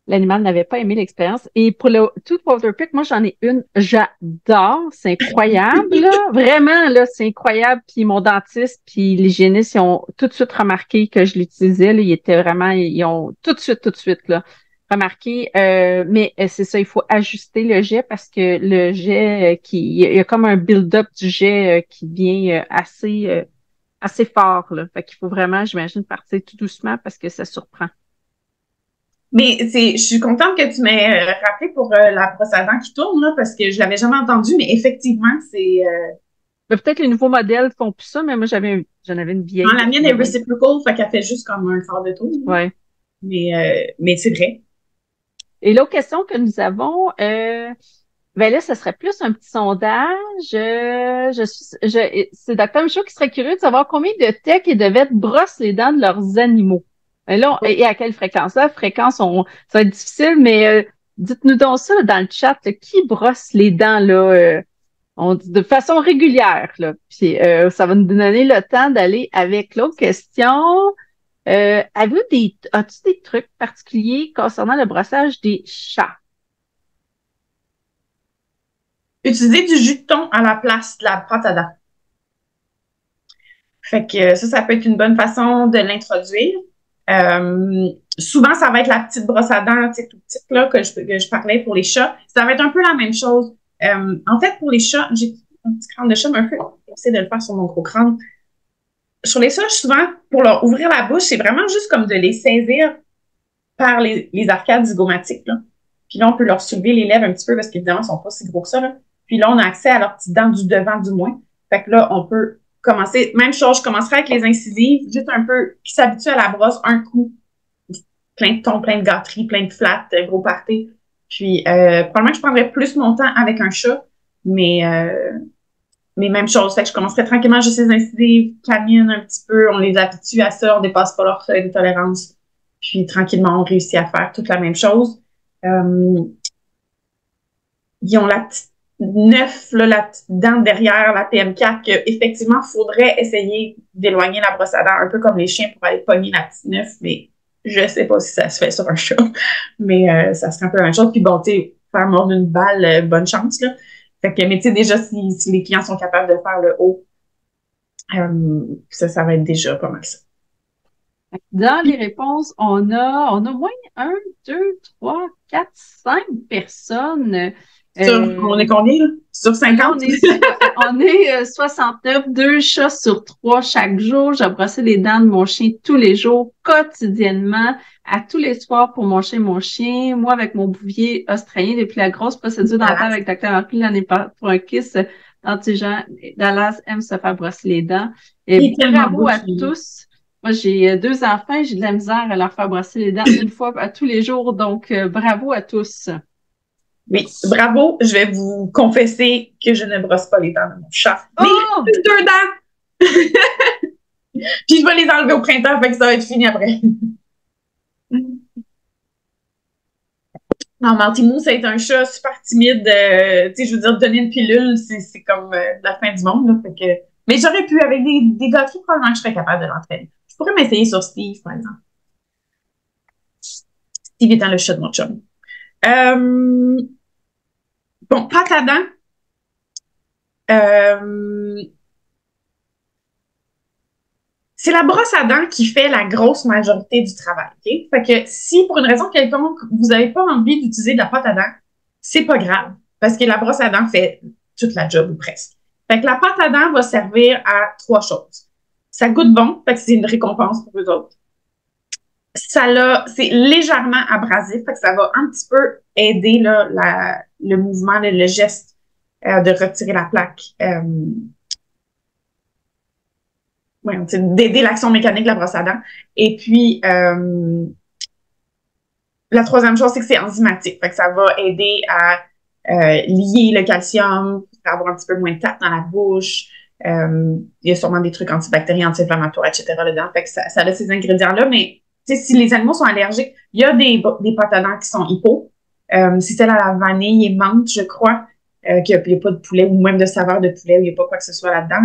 l'animal n'avait pas aimé l'expérience. Et pour le Tooth Water Pick, moi, j'en ai une. J'adore. C'est incroyable, là. Vraiment, là, c'est incroyable. Puis mon dentiste puis l'hygiéniste, ils ont tout de suite remarqué que je l'utilisais, là. Ils étaient vraiment, ils ont tout de suite, là, remarqué. Mais c'est ça, il faut ajuster le jet parce que le jet il y a comme un build-up du jet qui devient assez fort, là. Fait qu'il faut vraiment, j'imagine, partir tout doucement parce que ça surprend. Mais je suis contente que tu m'aies rappelé pour la brosse à dents qui tourne, là, parce que je l'avais jamais entendu, mais effectivement, c'est... Peut-être les nouveaux modèles font plus ça, mais moi, j'en avais une vieille. la mienne est reciprocal, fait qu'elle fait juste comme un quart de tour. Ouais. Mais c'est vrai. Et l'autre question que nous avons, ben là, ce serait plus un petit sondage. C'est Dr. Michaud qui serait curieux de savoir combien de tech et de vêtements brossent les dents de leurs animaux. Là, et à quelle fréquence? Là, ça va être difficile, mais dites-nous donc ça là, dans le chat. Là, qui brosse les dents là, on dit de façon régulière? Là. Puis ça va nous donner le temps d'aller avec l'autre question. As-tu des trucs particuliers concernant le brossage des chats? Utiliser du jus de thon à la place de la pâte à dents. Fait que ça peut être une bonne façon de l'introduire. Souvent, ça va être la petite brosse à dents, tu sais, tout petite, là, que je parlais pour les chats. Ça va être un peu la même chose. En fait, pour les chats, j'ai un petit crâne de chat, mais un peu, j'essaie de le faire sur mon gros crâne. Sur les chats, souvent, pour leur ouvrir la bouche, c'est vraiment juste comme de les saisir par les arcades zygomatiques, là. Puis là, on peut leur soulever les lèvres un petit peu parce qu'évidemment, ils sont pas si gros que ça, là. Puis là, on a accès à leurs petites dents du devant, du moins. Fait que là, on peut commencer. Même chose, je commencerai avec les incisives, juste un peu, qui s'habituent à la brosse, un coup, plein de tons, plein de gâteries, plein de flats, gros party. Puis, probablement que je prendrais plus mon temps avec un chat, mais même chose. Fait que je commencerai tranquillement juste les incisives, canines un petit peu, on les habitue à ça, on dépasse pas leur seuil de tolérance. Puis, tranquillement, on réussit à faire toute la même chose. Ils ont la petite neuf, là, la petite dent derrière la PM4 qu'effectivement, il faudrait essayer d'éloigner la brosse à dents, un peu comme les chiens pour aller pogner la petite neuf, mais je sais pas si ça se fait sur un chat. Mais ça serait un peu la même chose. Puis bon, tu sais, faire mordre une balle, bonne chance, là. Fait que, mais tu sais, déjà, si les clients sont capables de faire le haut, ça va être déjà pas mal ça. Dans les réponses, on a au moins 1, 2, 3, 4, 5 personnes. On est combien, là? Sur 50? On est 69, 2 chats sur 3 chaque jour. J'ai brossé les dents de mon chien tous les jours, quotidiennement, à tous les soirs pour mon chien. Moi, avec mon bouvier australien, depuis la grosse procédure dentaire avec Dr. Marco l'année passée pour un kiss anti-gens, Dallas aime se faire brosser les dents. Et bravo à tous. Moi, j'ai 2 enfants, j'ai de la misère à leur faire brosser les dents une fois à tous les jours. Donc, bravo à tous. Oui, bravo. Je vais vous confesser que je ne brosse pas les dents de mon chat. Mais oh! il reste 2 dents! Puis je vais les enlever au printemps, fait que ça va être fini après. Non, Martimou, c'est un chat super timide. Tu sais, je veux dire, donner une pilule, c'est comme la fin du monde. Là, fait que... Mais j'aurais pu, avec des gâteries, probablement que je serais capable de l'entraîner. Je pourrais m'essayer sur Steve, par exemple. Steve étant le chat de mon chum. Bon, pâte à dents. C'est la brosse à dents qui fait la grosse majorité du travail. Okay? Fait que si, pour une raison quelconque, vous n'avez pas envie d'utiliser de la pâte à dents, c'est pas grave. Parce que la brosse à dents fait toute la job, ou presque. Fait que la pâte à dents va servir à 3 choses. Ça goûte bon, fait que c'est une récompense pour vous autres. C'est légèrement abrasif, fait que ça va un petit peu aider là, le mouvement, le geste de retirer la plaque. D'aider l'action mécanique de la brosse à dents. Et puis, la troisième chose, c'est que c'est enzymatique. Fait que ça va aider à lier le calcium, avoir un petit peu moins de tape dans la bouche. Il y a sûrement des trucs antibactériens, anti-inflammatoires, etc. dedans. Fait que ça a ces ingrédients-là. Mais si les animaux sont allergiques, il y a des pâtes à dents qui sont hypo. C'est celle à la vanille et menthe, je crois, qu'il n'y a pas de poulet ou même de saveur de poulet, il n'y a pas quoi que ce soit là-dedans.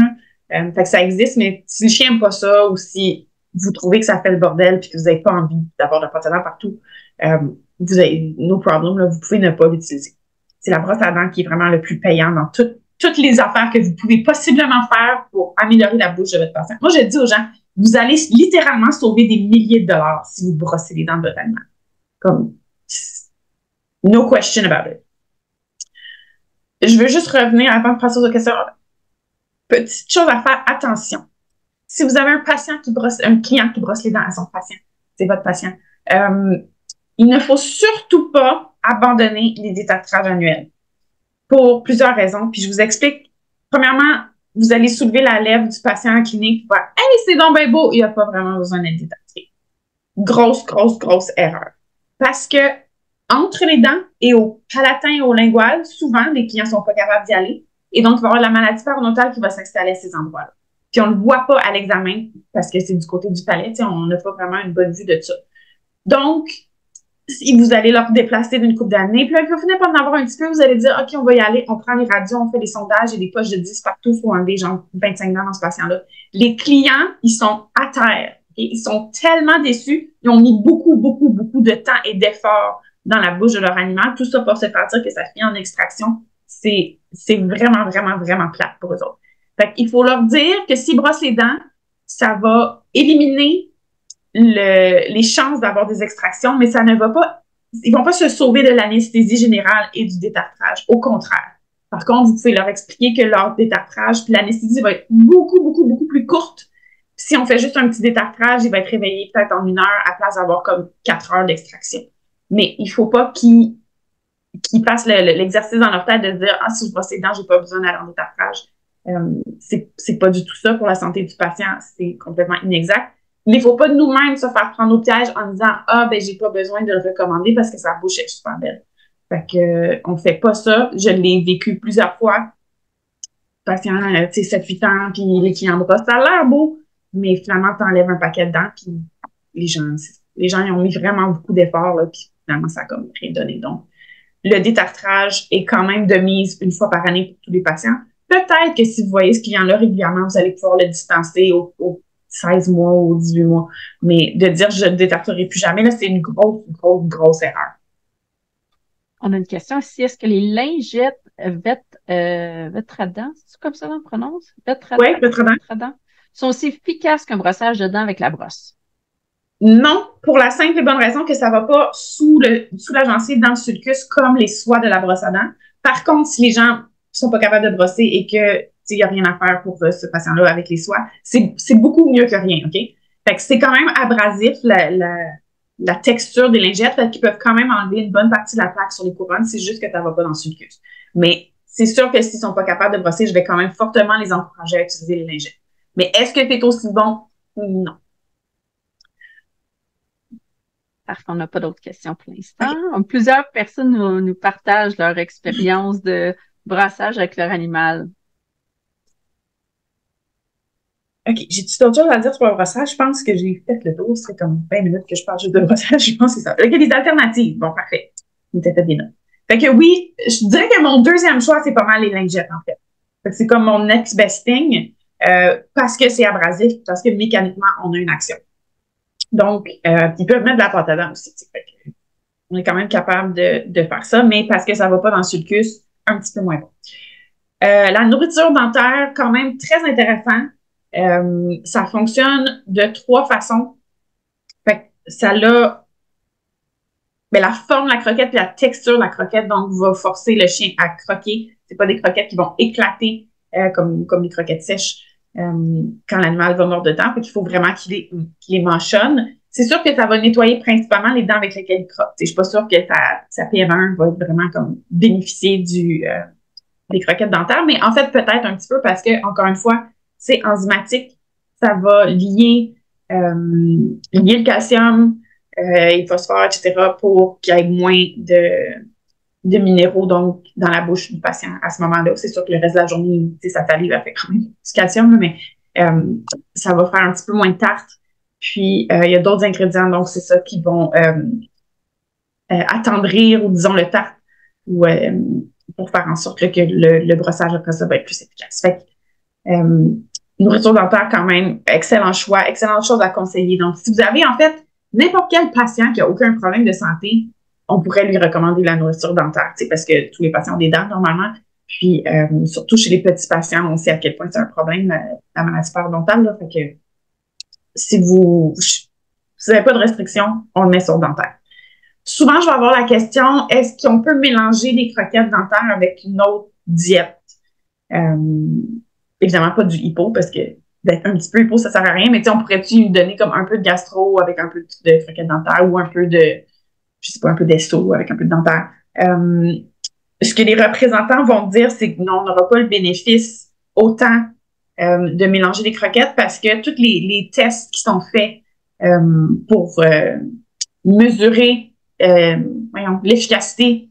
Fait que ça existe, mais si le chien n'aime pas ça ou si vous trouvez que ça fait le bordel puis que vous n'avez pas envie d'avoir de la pâte à dents partout, vous avez no problem, là, vous pouvez ne pas l'utiliser. C'est la brosse à dents qui est vraiment le plus payant dans toutes les affaires que vous pouvez possiblement faire pour améliorer la bouche de votre patient. Moi, je dis aux gens, vous allez littéralement sauver des milliers de dollars si vous brossez les dents de votre animal. Comme, no question about it. Je veux juste revenir avant de passer aux questions. Petite chose à faire, attention. Si vous avez un patient qui brosse, un client qui brosse les dents à son patient, c'est votre patient, il ne faut surtout pas abandonner les détartrages annuels pour plusieurs raisons. Puis je vous explique. Premièrement, vous allez soulever la lèvre du patient en clinique pour faire « Hey, c'est donc bien beau! » Il n'y a pas vraiment besoin d'être détartré. Grosse erreur. Parce que entre les dents et au palatin et au lingual, souvent, les clients ne sont pas capables d'y aller. Et donc, il va y avoir la maladie parodontale qui va s'installer à ces endroits-là. Puis, on ne le voit pas à l'examen parce que c'est du côté du palais. On n'a pas vraiment une bonne vue de ça. Donc, si vous allez leur déplacer d'une couple d'années, puis là, vous finissez par en avoir un petit peu, vous allez dire, OK, on va y aller, on prend les radios, on fait des sondages et des poches de 10 partout, il faut enlever genre 25 dents dans ce patient-là. Les clients, ils sont à terre. Okay? Ils sont tellement déçus, ils ont mis beaucoup de temps et d'efforts dans la bouche de leur animal, tout ça pour se faire dire que ça finit en extraction. C'est vraiment plate pour eux autres. Fait qu'il faut leur dire que s'ils brossent les dents, ça va éliminer les chances d'avoir des extractions, mais ça ne va pas, ils vont pas se sauver de l'anesthésie générale et du détartrage. Au contraire. Par contre, vous pouvez leur expliquer que leur détartrage, puis l'anesthésie va être beaucoup plus courte. Si on fait juste un petit détartrage, il va être réveillé peut-être en 1 heure à place d'avoir comme 4 heures d'extraction. Mais il faut pas qu'ils passent l'exercice dans leur tête de dire « Ah, si je brosse les dents, j'ai pas besoin d'aller en détartrage. » C'est pas du tout ça pour la santé du patient. C'est complètement inexact. Mais il faut pas nous-mêmes se faire prendre au piège en disant « Ah, ben j'ai pas besoin de le recommander parce que sa bouche est super belle. » Fait que on fait pas ça. Je l'ai vécu plusieurs fois. Patient, tu sais, 7-8 ans, puis les clients brossent, ça a l'air beau, mais finalement, t'enlèves un paquet de dents, puis les gens, ils ont mis vraiment beaucoup d'efforts, là, puis finalement, ça a comme rien donné. Donc, le détartrage est quand même de mise 1 fois par année pour tous les patients. Peut-être que si vous voyez ce client-là régulièrement, vous allez pouvoir le distancer au 16 mois ou 18 mois. Mais de dire je ne détartrerai plus jamais, là, c'est une grosse erreur. On a une question ici. Est-ce que les lingettes Vétradent, c'est comme ça qu'on prononce? Oui, Vétradent. Sont aussi efficaces qu'un brossage de dents avec la brosse? Non, pour la simple et bonne raison que ça va pas sous la gencive dans le sulcus comme les soies de la brosse à dents. Par contre, si les gens sont pas capables de brosser et que il y a rien à faire pour ce patient-là avec les soies, c'est beaucoup mieux que rien, OK? Fait que c'est quand même abrasif, la texture des lingettes, fait qu'ils peuvent quand même enlever une bonne partie de la plaque sur les couronnes, c'est juste que ça va pas dans le sulcus. Mais c'est sûr que s'ils sont pas capables de brosser, je vais quand même fortement les encourager à utiliser les lingettes. Mais est-ce que c'est aussi bon? Non. Parfait, on n'a pas d'autres questions pour l'instant. Okay. Plusieurs personnes nous partagent leur expérience de brassage avec leur animal. OK. J'ai-tu d'autres choses à dire sur le brossage? Je pense que j'ai fait le tour. Ce serait comme 20 minutes que je parle juste de brossage. Je pense que c'est ça. Il y a des alternatives. Bon, parfait. On était fait des notes. Fait que oui, je dirais que mon deuxième choix, c'est pas mal les lingettes, en fait. Fait que c'est comme mon next best thing, parce que c'est abrasif, parce que mécaniquement, on a une action. Donc, ils peuvent mettre de la pâte à dents aussi. Fait que on est quand même capable de faire ça, mais parce que ça va pas dans le sulcus, un petit peu moins bon. La nourriture dentaire, quand même très intéressant. Ça fonctionne de 3 façons. Fait que ça a la forme de la croquette et la texture de la croquette, donc va forcer le chien à croquer. C'est pas des croquettes qui vont éclater comme les croquettes sèches quand l'animal va mordre dedans. Fait qu'il faut vraiment qu'il les mâchonne. C'est sûr que ça va nettoyer principalement les dents avec lesquelles il croque. Je suis pas sûre que sa PM1 va être vraiment comme bénéficier des croquettes dentaires, mais en fait, peut-être un petit peu parce que, encore une fois, c'est enzymatique. Ça va lier le calcium, le phosphore, etc., pour qu'il y ait moins de minéraux donc dans la bouche du patient à ce moment-là. C'est sûr que le reste de la journée, sa salive va faire quand même du calcium, mais ça va faire un petit peu moins de tarte. Puis, il y a d'autres ingrédients, donc c'est ça qui vont attendrir, ou disons, le tarte, ou pour faire en sorte là, que le brossage après ça va être plus efficace. Fait que, nourriture dentaire, quand même, excellent choix, excellente chose à conseiller. Donc, si vous avez, en fait, n'importe quel patient qui a aucun problème de santé, on pourrait lui recommander la nourriture dentaire, parce que tous les patients ont des dents normalement. Puis, surtout chez les petits patients, on sait à quel point c'est un problème, la maladie parodontale. Là, fait que si vous n'avez pas de restriction, on le met sur dentaire. Souvent, je vais avoir la question, est-ce qu'on peut mélanger des croquettes dentaires avec une autre diète? Évidemment, pas du hypo, parce que d'être un petit peu hypo, ça sert à rien, mais on pourrait-tu lui donner comme un peu de gastro avec un peu de croquettes dentaires ou un peu de, je sais pas, un peu d'esto avec un peu de dentaire? Ce que les représentants vont dire, c'est que non, on n'aura pas le bénéfice autant de mélanger des croquettes parce que tous les tests qui sont faits pour mesurer l'efficacité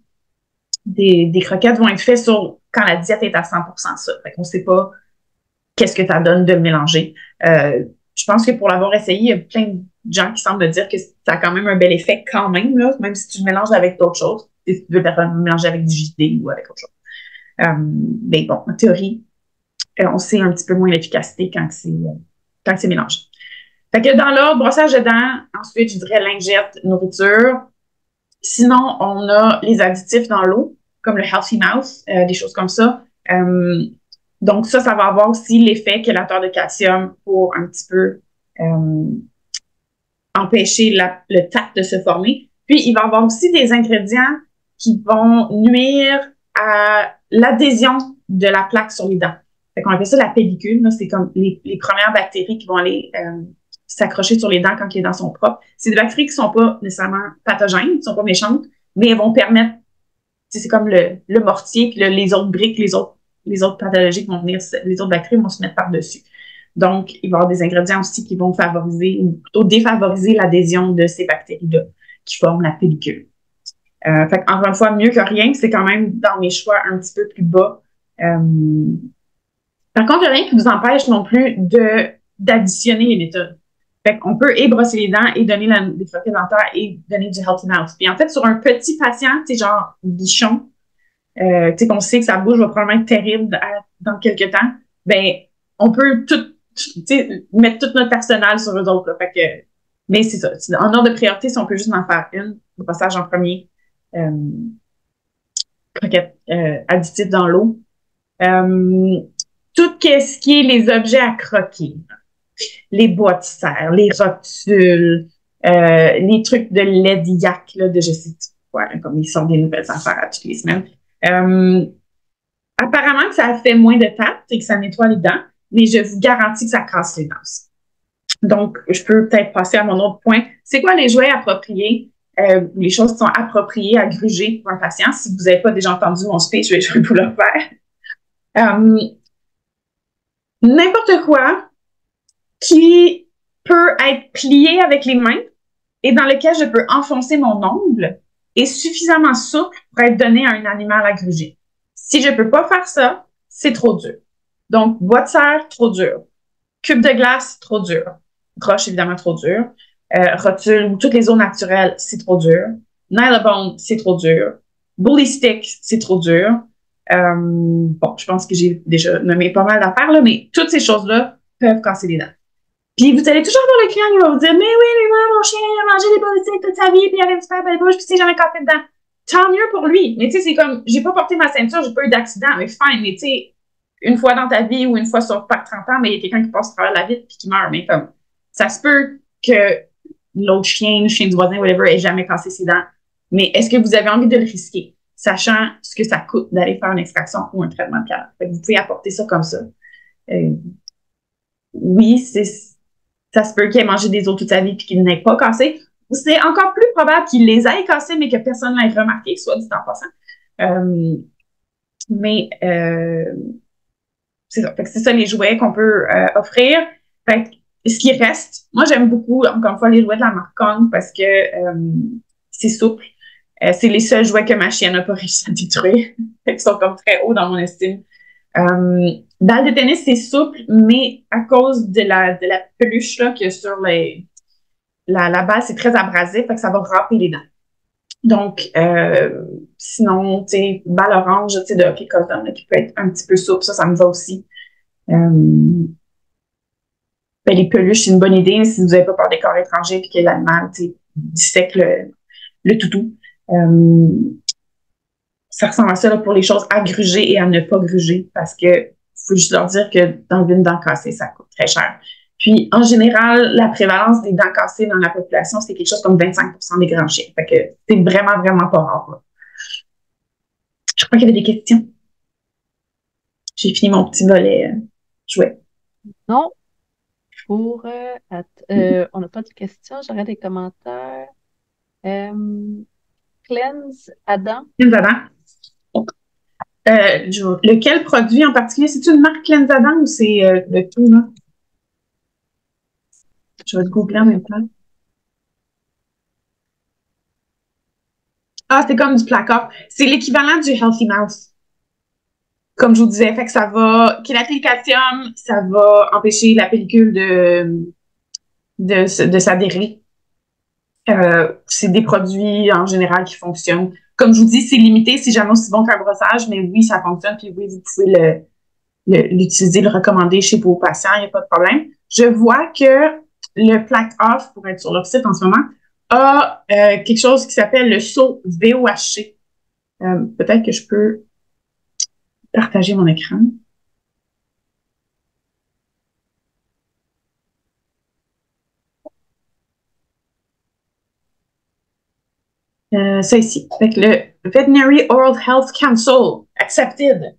des croquettes vont être faits sur quand la diète est à 100% ça. Fait qu'on ne sait pas qu'est-ce que ça donne de le mélanger. Je pense que pour l'avoir essayé, il y a plein de gens qui semblent dire que ça a quand même un bel effet quand même, là, même si tu le mélanges avec d'autres choses. Si tu veux le mélanger avec du JD ou avec autre chose. Mais bon, en théorie, on sait un petit peu moins l'efficacité quand c'est mélangé. Fait que dans l'ordre, brossage de dents, ensuite, je dirais lingette, nourriture. Sinon, on a les additifs dans l'eau, comme le Healthy Mouth, des choses comme ça. Donc ça va avoir aussi l'effet chélateur de calcium pour un petit peu empêcher le tact de se former. Puis, il va y avoir aussi des ingrédients qui vont nuire à l'adhésion de la plaque sur les dents. Fait qu'on appelle ça la pellicule. C'est comme les premières bactéries qui vont aller s'accrocher sur les dents quand les dents sont propres. C'est des bactéries qui sont pas nécessairement pathogènes, qui sont pas méchantes, mais elles vont permettre, c'est comme le mortier, puis les autres briques, les autres pathologies qui vont venir, les autres bactéries vont se mettre par-dessus. Donc, il va y avoir des ingrédients aussi qui vont favoriser ou plutôt défavoriser l'adhésion de ces bactéries-là qui forment la pellicule. Fait encore une fois, mieux que rien, c'est quand même dans mes choix un petit peu plus bas. Par contre, il n'y a rien qui vous empêche non plus d'additionner les méthodes. Fait qu'on peut et brosser les dents et donner des croquettes dentaires et donner du Healthy Mouth. Puis en fait, sur un petit patient, genre bichon, qu'on sait que sa bouche va probablement être terrible dans quelques temps, ben on peut mettre tout notre personnel sur eux autres. Là. Fait que, mais c'est ça. En ordre de priorité, si on peut juste en faire une, le brossage en premier, croquettes additifs dans l'eau. Tout ce qui est les objets à croquer, les boîtes de serre, les rotules, les trucs de lait d'IAC, là, de je sais quoi, comme ils sortent des nouvelles affaires à toutes les semaines. Apparemment que ça fait moins de tape et que ça nettoie les dents, mais je vous garantis que ça casse les dents aussi. Donc, je peux peut-être passer à mon autre point. C'est quoi les jouets appropriés? Les choses qui sont appropriées à gruger pour un patient. Si vous n'avez pas déjà entendu mon speech, je vais vous le faire. N'importe quoi qui peut être plié avec les mains et dans lequel je peux enfoncer mon ongle est suffisamment souple pour être donné à un animal à gruger. Si je peux pas faire ça, c'est trop dur. Donc, boîte de serre, trop dur. Cube de glace, trop dur. Broche, évidemment, trop dur. Rotule ou toutes les eaux naturelles, c'est trop dur. Nylabone, c'est trop dur. Bully stick, c'est trop dur. Bon, je pense que j'ai déjà nommé pas mal d'affaires, là, mais toutes ces choses-là peuvent casser les dents. Puis vous allez toujours voir le client qui va vous dire « Mais oui, mais moi, mon chien, il a mangé des bully sticks toute sa vie, puis il avait une super belle bouche, puis c'est jamais cassé dedans. » Tant mieux pour lui. Mais tu sais, c'est comme, j'ai pas porté ma ceinture, j'ai pas eu d'accident, mais fine. Mais tu sais, une fois dans ta vie ou une fois par 30 ans, mais il y a quelqu'un qui passe à travers la vitre puis qui meurt. Mais comme, ça se peut que l'autre chien, le chien du voisin, whatever, ait jamais cassé ses dents. Mais est-ce que vous avez envie de le risquer, sachant ce que ça coûte d'aller faire une extraction ou un traitement de canal? Vous pouvez apporter ça comme ça. Oui, ça se peut qu'il ait mangé des os toute sa vie puis qu'il n'ait pas cassé. C'est encore plus probable qu'il les ait cassés, mais que personne ne l'ait remarqué, soit dit en passant. C'est ça. Fait que c'est ça les jouets qu'on peut offrir. Fait que, ce qui reste, moi j'aime beaucoup, encore une fois, les jouets de la marque Kong parce que c'est souple. C'est les seuls jouets que ma chienne n'a pas réussi à détruire. Fait qu'ils sont comme très hauts dans mon estime. Balle de tennis, c'est souple, mais à cause de la peluche là, qu'il y a sur la balle, c'est très abrasif, fait que ça va râper les dents. Donc, sinon, tu sais, balle orange, tu sais, de hockey cotton, qui peut être un petit peu souple, ça me va aussi. Ben, les peluches, c'est une bonne idée, si vous n'avez pas peur des corps étrangers puis que l'animal, tu sais, dissèque le toutou. Ça ressemble à ça là, pour les choses à gruger et à ne pas gruger, parce que faut juste leur dire que d'enlever une dent cassée, ça coûte très cher. Puis, en général, la prévalence des dents cassées dans la population, c'est quelque chose comme 25% des grands chiens. Fait que c'est vraiment, vraiment pas rare. Là. Je crois qu'il y avait des questions. J'ai fini mon petit volet jouet. Non, pour... on n'a pas de questions, j'aurais des commentaires. Cleanse Adam. Cleanse lequel produit en particulier? C'est une marque Cleanse Adam ou c'est le tout, là? Je vais te googler en même temps. Ah, c'est comme du placard. C'est l'équivalent du Healthy Mouse. Comme je vous disais, fait que ça va chélater le calcium, ça va empêcher la pellicule de s'adhérer. C'est des produits en général qui fonctionnent. Comme je vous dis, c'est limité, c'est jamais aussi bon qu'un brossage, mais oui, ça fonctionne, puis oui, vous pouvez l'utiliser, le recommander chez vos patients, il n'y a pas de problème. Je vois que le Plaque Off, pour être sur leur site en ce moment, a quelque chose qui s'appelle le saut VOHC. Peut-être que je peux partager mon écran. Ça ici. Fait que le Veterinary Oral Health Council, accepted.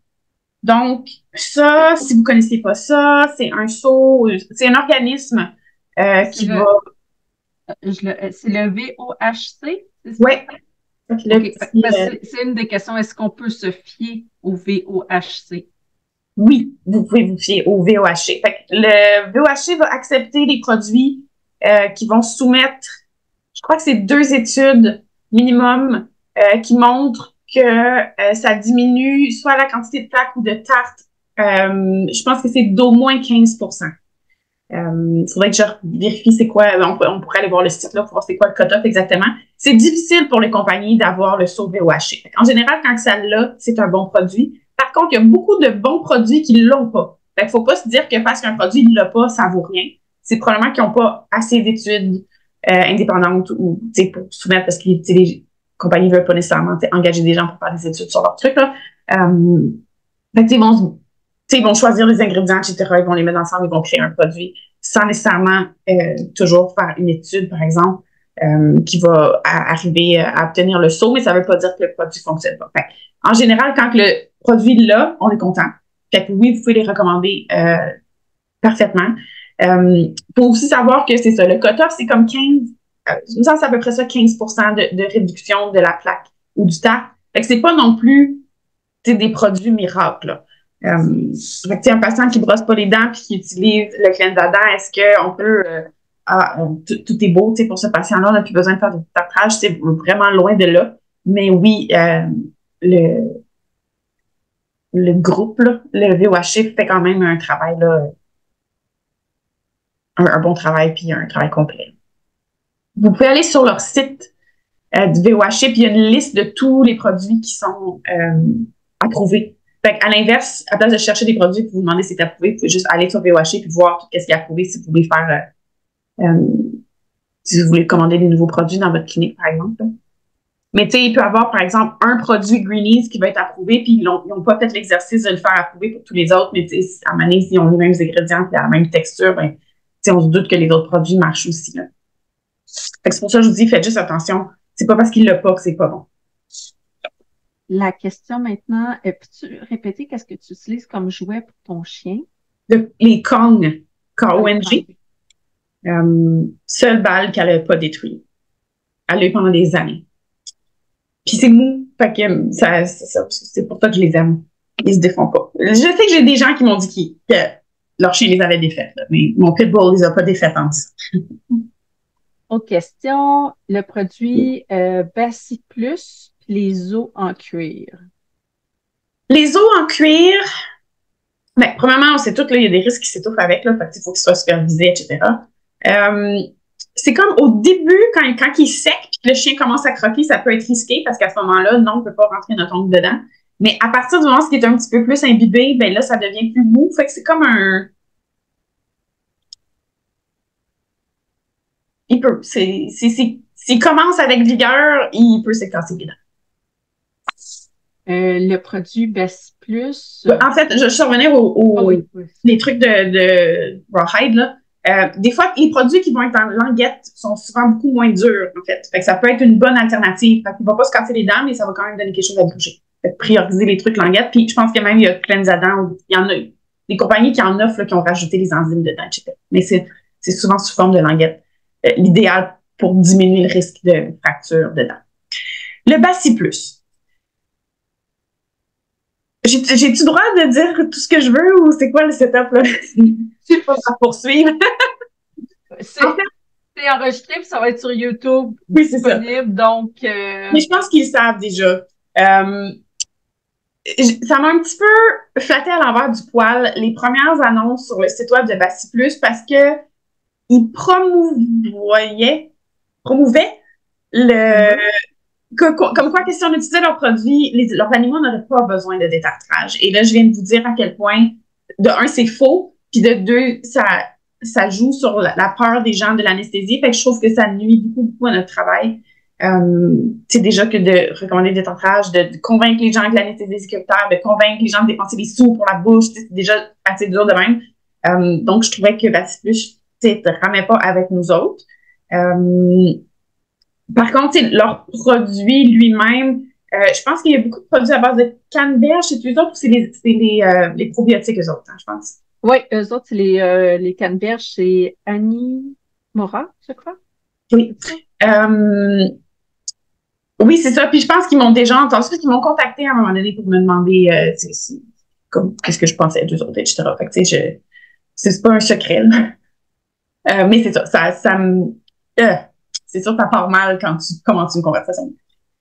Donc, ça, si vous ne connaissez pas ça, c'est un saut, c'est un organisme qui va... C'est le VOHC? Oui. C'est une des questions. Est-ce qu'on peut se fier au VOHC? Oui, vous pouvez vous fier au VOHC. Fait que le VOHC va accepter les produits qui vont soumettre, je crois que c'est 2 études minimum qui montrent que ça diminue soit la quantité de plaques ou de tartes. Je pense que c'est d'au moins 15%. Il faudrait que je vérifie c'est quoi. On pourrait aller voir le site là pour voir c'est quoi le cut-off exactement. C'est difficile pour les compagnies d'avoir le saut VOHC. En général, quand ça l'a, c'est un bon produit. Par contre, il y a beaucoup de bons produits qui ne l'ont pas. Fait qu'il faut pas se dire que parce qu'un produit ne l'a pas, ça vaut rien. C'est probablement qu'ils n'ont pas assez d'études indépendantes ou pour soumettre parce que les compagnies ne veulent pas nécessairement engager des gens pour faire des études sur leur truc. Là. Fait que, ils vont choisir les ingrédients, etc. Ils vont les mettre ensemble, ils vont créer un produit sans nécessairement toujours faire une étude, par exemple, qui va arriver à obtenir le saut, mais ça ne veut pas dire que le produit ne fonctionne pas. Fait, en général, quand le produit est là, on est content. Fait que oui, vous pouvez les recommander parfaitement. Faut aussi savoir que c'est ça, le cut-off, c'est comme 15, je me sens c'est à peu près ça, 15% de réduction de la plaque ou du tartre. Fait que c'est pas non plus des produits miracles, là. Fait que, un patient qui brosse pas les dents puis qui utilise le Cleanse à dents, est-ce qu'on peut tout est beau pour ce patient-là, on n'a plus besoin de faire de tartrage, c'est vraiment loin de là. Mais oui, le groupe, là, le VOHC fait quand même un travail, là, un bon travail puis un travail complet. Vous pouvez aller sur leur site du VOHC puis il y a une liste de tous les produits qui sont approuvés. Fait à l'inverse, à place de chercher des produits pour vous demander si c'est approuvé, vous pouvez juste aller sur VOHC puis voir tout ce qui est approuvé, si vous voulez faire, si vous voulez commander des nouveaux produits dans votre clinique, par exemple. Là. Mais tu sais, il peut y avoir, par exemple, un produit Greenies qui va être approuvé, puis ils n'ont pas fait l'exercice de le faire approuver pour tous les autres, mais tu sais, à un moment donné, s'ils ont les mêmes ingrédients et la même texture, ben, tu sais, on se doute que les autres produits marchent aussi. Là. Fait que c'est pour ça que je vous dis, faites juste attention. C'est pas parce qu'il l'a pas que c'est pas bon. La question maintenant, peux-tu répéter qu'est-ce que tu utilises comme jouet pour ton chien? Les Kong, K-O-N-G. Seule balle qu'elle n'a pas détruite. Elle l'a eu pendant des années. Puis c'est mou, fait que c'est pour ça que je les aime. Ils se défont pas. Je sais que j'ai des gens qui m'ont dit que leur chien les avait défaites, là, mais mon pitbull les a pas défaites en disant. Autre question, le produit Bassi Plus les os en cuir. Les os en cuir, ben, premièrement, on sait tous, il y a des risques qui s'étouffent avec, là, fait qu'il faut qu'ils soient supervisés, etc. C'est comme au début, quand il est sec et que le chien commence à croquer, ça peut être risqué parce qu'à ce moment-là, non, on ne peut pas rentrer notre ongle dedans. Mais à partir du moment où c'est un petit peu plus imbibé, ben là, ça devient plus mou. Fait que c'est comme un... Il peut. s'il commence avec vigueur, il peut se casser les dents. Le produit Best Plus. En fait, je suis revenir Oui. les trucs de Rawhide, là. Des fois, les produits qui vont être en languette sont souvent beaucoup moins durs, en fait. Fait que ça peut être une bonne alternative. Fait qu'il va pas se casser les dents, mais ça va quand même donner quelque chose à bouger. Fait que prioriser les trucs languettes. Puis je pense que même il y a Cleansadent, il y en a des compagnies qui en offrent, là, qui ont rajouté les enzymes dedans, etc. Mais c'est souvent sous forme de languette. L'idéal pour diminuer le risque de fracture dedans. Le Bacillus Plus. J'ai-tu droit de dire tout ce que je veux ou c'est quoi le setup, là? Je sais pas, ça poursuivre. C'est enregistré puis ça va être sur YouTube disponible, donc... Mais je pense qu'ils savent déjà. Ça m'a un petit peu flatté à l'envers du poil les premières annonces sur le site web de Bacillus parce que ils promouvaient le... Comme quoi que si on utilisait leurs produits, leurs animaux n'auraient pas besoin de détartrage. Et là, je viens de vous dire à quel point, de un, c'est faux, puis de deux, ça joue sur la peur des gens de l'anesthésie. Fait que je trouve que ça nuit beaucoup à notre travail. C'est déjà que de recommander le détartrage, de convaincre les gens que l'anesthésie est sécuritaire, de convaincre les gens de dépenser des sous pour la bouche, c'est déjà assez dur de même. Donc, je trouvais que Bacillus ne ramait pas avec nous autres. Par contre, leur produit lui-même, je pense qu'il y a beaucoup de produits à base de canneberge chez eux autres, ou c'est les probiotiques, eux autres, hein, je pense. Oui, eux autres, c'est les canneberges, c'est Annie Mora, je crois. Oui. Oui, c'est ça. Puis je pense qu'ils m'ont déjà entendu, parce qu'ils m'ont contacté à un moment donné pour me demander qu'est-ce que je pensais d'eux autres, etc. Fait que, tu sais, c'est pas un secret, là. Mais c'est ça me... c'est sûr que ça part mal quand tu commences une conversation.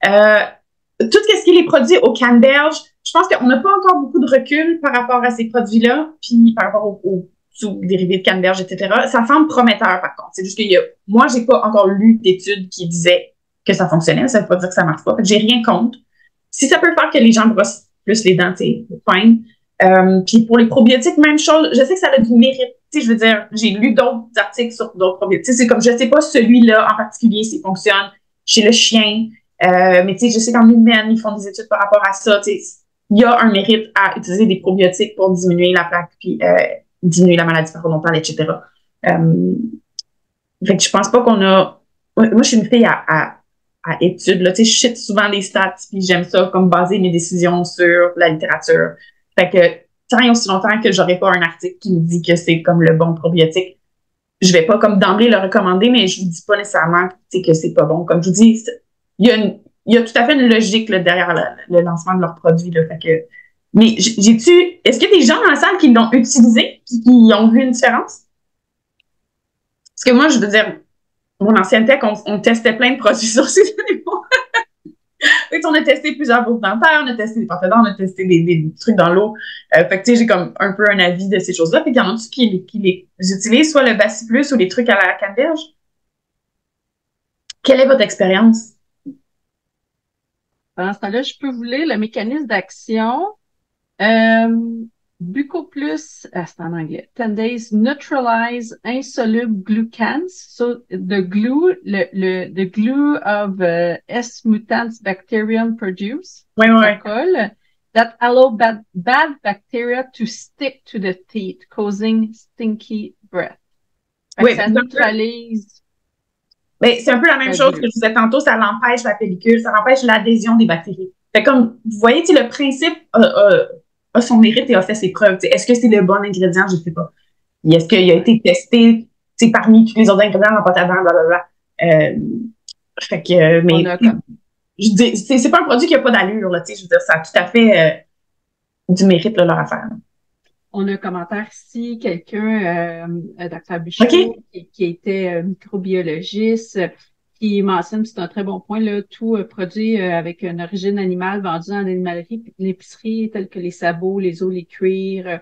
Tout ce qui est les produits au canneberge, je pense qu'on n'a pas encore beaucoup de recul par rapport à ces produits-là, puis par rapport aux sous-dérivés de canneberge, etc. Ça semble prometteur, par contre. C'est juste que moi, j'ai pas encore lu d'études qui disaient que ça fonctionnait. Ça veut pas dire que ça marche pas. J'ai rien contre. Si ça peut faire que les gens brossent plus les dents, c'est fine. Puis pour les probiotiques, même chose. Je sais que ça a du mérite. Tu sais, je veux dire, j'ai lu d'autres articles sur d'autres probiotiques. C'est comme, je sais pas celui-là en particulier s'il fonctionne chez le chien. Mais tu sais, je sais qu'en humaine, ils font des études par rapport à ça. Tu sais, il y a un mérite à utiliser des probiotiques pour diminuer la plaque, puis diminuer la maladie parodontale, etc. Fait que je pense pas qu'on a... Moi, je suis une fille à études. Là. Tu sais, je cite souvent les stats, puis j'aime ça comme baser mes décisions sur la littérature. Fait que tant et aussi longtemps que j'aurai pas un article qui me dit que c'est comme le bon probiotique, je vais pas comme d'emblée le recommander, mais je vous dis pas nécessairement que c'est pas bon. Comme je vous dis, il y a tout à fait une logique là, derrière le lancement de leurs produits. Là, fait que, mais est-ce qu'il y a des gens dans la salle qui l'ont utilisé, qui ont vu une différence? Parce que moi, je veux dire, mon ancienne tech, on testait plein de produits sur ces animaux. On a testé plusieurs boucles dentaires, on a testé des pâtes à dents, on a testé des trucs dans l'eau. Fait que, tu sais, j'ai comme un peu un avis de ces choses-là. Fait qu'il y en a qui les utilisent, soit le Bacillus ou les trucs à la canneberge. Quelle est votre expérience? Pendant ce temps-là, je peux vous lire le mécanisme d'action. Bucoplus, c'est en anglais. 10 days neutralize insoluble glucans. So the glue, the glue of S. mutans bacterium produce. Oui. That allow bad bacteria to stick to the teeth, causing stinky breath. Oui, ça neutralise. Mais c'est un peu la même chose que je disais tantôt, ça l'empêche la pellicule, ça empêche l'adhésion des bactéries. Fait comme, vous voyez, le principe a son mérite et a fait ses preuves. Est-ce que c'est le bon ingrédient? Je ne sais pas. Est-ce qu'il a été testé parmi tous les autres ingrédients en pâte à dents, blablabla. Fait que, mais je dis, c'est pas un produit qui n'a pas d'allure, là, je veux dire, ça a tout à fait du mérite, là, leur affaire. On a un commentaire ici, quelqu'un, Dr. Bichot, qui était microbiologiste, qui mentionne, c'est un très bon point, là, tout produit avec une origine animale vendu en animalerie, l'épicerie, tels que les sabots, les os, les cuirs,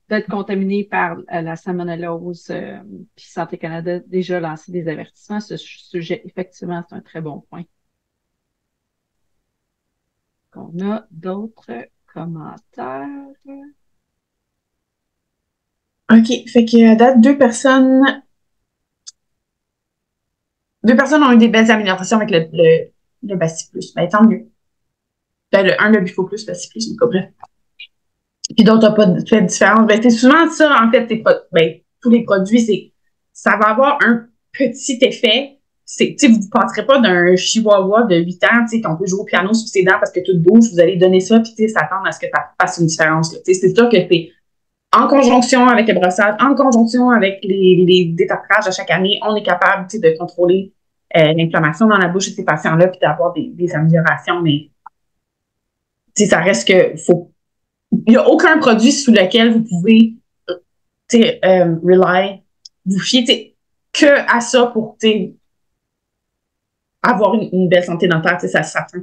d'être contaminé par la salmonellose. Puis Santé Canada a déjà lancé des avertissements. Ce sujet, effectivement, c'est un très bon point. On a d'autres commentaires. OK. Fait que à date, 2 personnes 2 personnes ont eu des belles améliorations avec le Bacillus Plus. Ben, tant mieux. Ben, le Bufo Plus, Bacillus Plus, mais bref. Puis d'autres n'ont pas fait de différence. Ben, c'est souvent ça, en fait, ben, tous les produits, ça va avoir un petit effet. Vous ne passerez pas d'un chihuahua de 8 ans, qu'on peut jouer au piano sur ses dents parce que tout bouge, vous allez donner ça, puis s'attendre à ce que ça fasse une différence. C'est sûr que c'est en conjonction avec le brossage, en conjonction avec les détartrages à chaque année, on est capable de contrôler l'inflammation dans la bouche de ces patients-là puis d'avoir des améliorations. Mais ça reste que il n'y a aucun produit sous lequel vous pouvez vous fier que à ça pour avoir une belle santé dentaire. Ça prend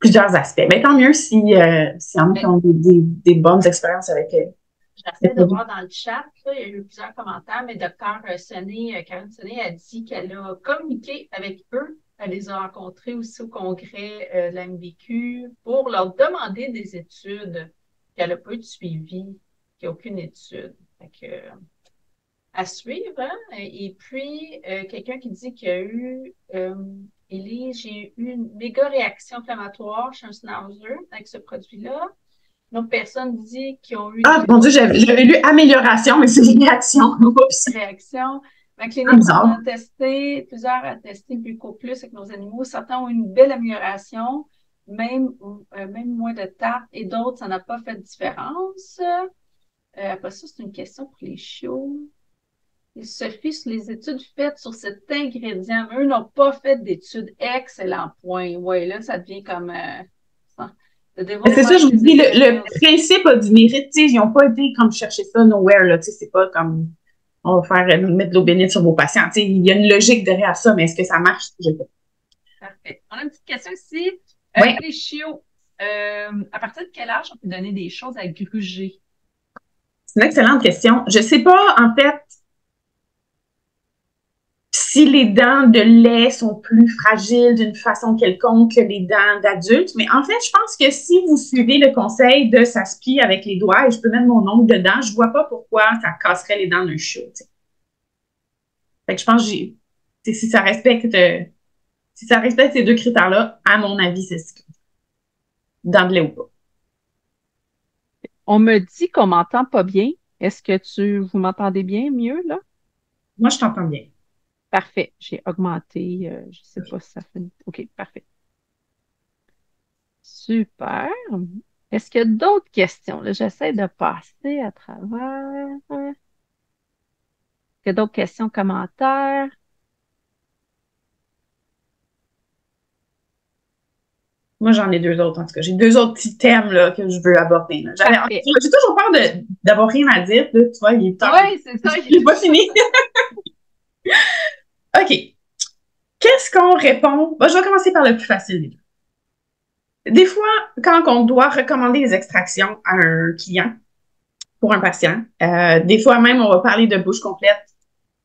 plusieurs aspects. Mais tant mieux s'il y en a qui ont des bonnes expériences avec J'essaie de voir dans le chat, là, il y a eu plusieurs commentaires, mais Dr. Karine Sonné a dit qu'elle a communiqué avec eux. Elle les a rencontrés aussi au congrès de la MVQ pour leur demander des études. Qu'elle n'a pas eu de suivi, qu'il n'y a aucune étude. Fait que, à suivre. Hein? Et puis, quelqu'un qui dit qu'il y a eu, Élie, j'ai eu une méga réaction inflammatoire chez un schnauzer avec ce produit-là. Une autre personne dit qu'ils ont eu... Ah, mon Dieu, j'avais lu amélioration, mais c'est une réaction. Oups. Réaction. Ma clinique, plusieurs ont testé Buco Plus avec nos animaux. Certains ont eu une belle amélioration, même moins de tarte, et d'autres, ça n'a pas fait de différence. Après ça, c'est une question pour les chiots. Ils se fient sur les études faites sur cet ingrédient, mais eux n'ont pas fait d'études. Excellent point. Oui, là, ça devient comme... c'est ça, je vous dis, le principe a du mérite. Ils n'ont pas été comme chercher ça nowhere. Là, c'est pas comme on va mettre de l'eau bénite sur vos patients. Il y a une logique derrière ça, mais est-ce que ça marche? Je ne sais pas. Parfait. On a une petite question ici. Oui. Les chiots, à partir de quel âge on peut donner des choses à gruger? C'est une excellente question. Je ne sais pas, en fait, si les dents de lait sont plus fragiles d'une façon quelconque que les dents d'adultes. Mais en fait, je pense que si vous suivez le conseil de ça se plie avec les doigts et je peux mettre mon ongle dedans, je ne vois pas pourquoi ça casserait les dents d'un chiot. Fait que je pense que si ça respecte ces 2 critères-là, à mon avis, c'est ce que dents de lait ou pas. On me dit qu'on m'entend pas bien. Est-ce que vous m'entendez bien mieux, là? Moi, je t'entends bien. Parfait. J'ai augmenté. Je ne sais pas si ça fait... OK, parfait. Super. Est-ce qu'il y a d'autres questions? Là, j'essaie de passer à travers. Est-ce qu'il y a d'autres questions, commentaires? Moi, j'en ai 2 autres, en tout cas. J'ai 2 autres petits thèmes là, que je veux aborder. J'ai toujours peur d'avoir rien à dire. Là, tu vois, il est temps. Oui, c'est ça. Il n'est pas fini. OK. Qu'est-ce qu'on répond? Je vais commencer par le plus facile. Des fois, quand on doit recommander des extractions à un client pour un patient, des fois même, on va parler de bouche complète.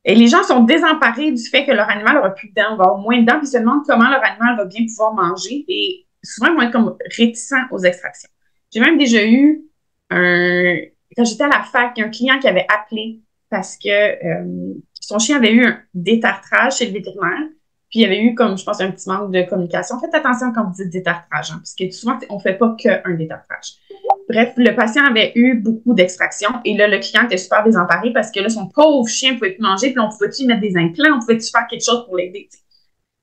Et les gens sont désemparés du fait que leur animal aura plus de dents, va avoir moins de dents, puis se demandent comment leur animal va bien pouvoir manger. Et souvent, ils vont être comme réticents aux extractions. J'ai même déjà eu quand j'étais à la fac, un client qui avait appelé parce que son chien avait eu un détartrage chez le vétérinaire. Puis il y avait eu, comme je pense, un petit manque de communication. Faites attention quand vous dites détartrage, hein, parce que souvent, on ne fait pas qu'un détartrage. Bref, le patient avait eu beaucoup d'extractions et là, le client était super désemparé parce que là, son pauvre chien ne pouvait plus manger, puis on pouvait-tu mettre des implants, on pouvait-tu faire quelque chose pour l'aider, t'sais.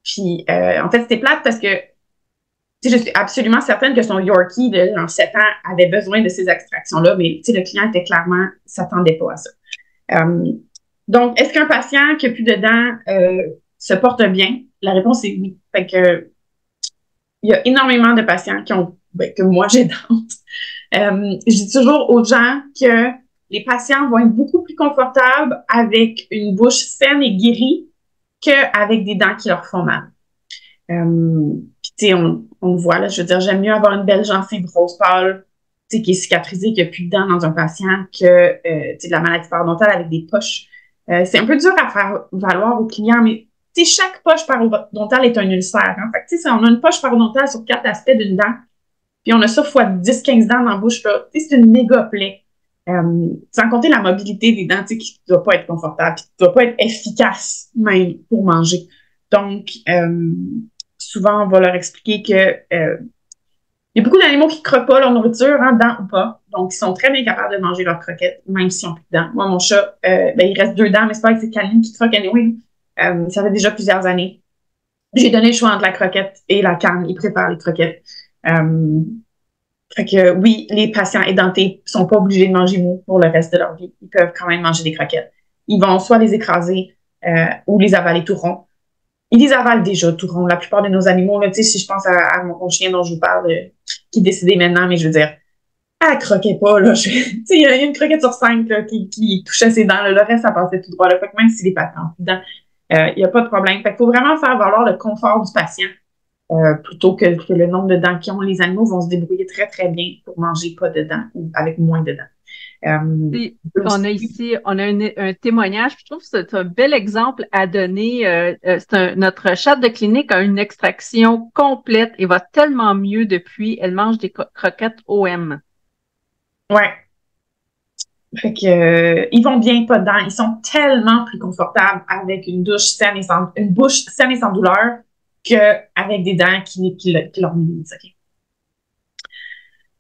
Puis, en fait, c'était plate parce que, je suis absolument certaine que son Yorkie de 7 ans avait besoin de ces extractions-là, mais, le client était clairement, s'attendait pas à ça. Donc, est-ce qu'un patient qui n'a plus de dents se porte bien? La réponse est oui. Fait que, il y a énormément de patients que moi, j'aidante. Je dis toujours aux gens que les patients vont être beaucoup plus confortables avec une bouche saine et guérie qu'avec des dents qui leur font mal. Puis, on le voit, là, je veux dire, j'aime mieux avoir une belle gencive rose pâle, qui est cicatrisée, qui n'a plus de dents dans un patient que de la maladie parodontale avec des poches. C'est un peu dur à faire valoir aux clients, mais chaque poche parodontale est un ulcère. Hein? Fait que, on a une poche parodontale sur 4 aspects d'une dent, puis on a ça fois 10-15 dents dans la bouche, là. C'est une méga plaie. Sans compter la mobilité des dents, tu sais, qui ne doit pas être confortable, qui ne doit pas être efficace même pour manger. Donc, souvent, on va leur expliquer que il y a beaucoup d'animaux qui ne croquent pas leur nourriture, hein, dents ou pas. Donc, ils sont très bien capables de manger leurs croquettes, même s'ils n'ont plus de dents. Moi, mon chat, il reste 2 dents, mais c'est pas avec ses canines qui croque anyway. Ça fait déjà plusieurs années. J'ai donné le choix entre la croquette et la canne. Il prépare les croquettes. Fait que oui, les patients édentés sont pas obligés de manger mou pour le reste de leur vie. Ils peuvent quand même manger des croquettes. Ils vont soit les écraser ou les avaler tout rond. Ils les avalent déjà tout rond. La plupart de nos animaux, là, tu sais, si je pense à mon chien dont je vous parle, qui est décédé maintenant, mais je veux dire, elle croquait pas, là. Tu sais, il y a une croquette sur 5 là, qui touchait ses dents. Là. Le reste, ça passait tout droit. Là. Fait que même si les patients ont plus de dents, il n'y a pas de problème. Fait qu'il faut vraiment faire valoir le confort du patient plutôt que le nombre de dents qu'ils ont. Les animaux vont se débrouiller très, très bien pour manger pas de dents ou avec moins de dents. On a ici, on a un témoignage. Je trouve que c'est un bel exemple à donner. Notre chatte de clinique a une extraction complète et va tellement mieux depuis. Elle mange des croquettes OM. Ouais. Fait que ils vont bien pas de dents. Ils sont tellement plus confortables avec une bouche saine et sans douleur qu'avec des dents qui leur nuisent. Okay?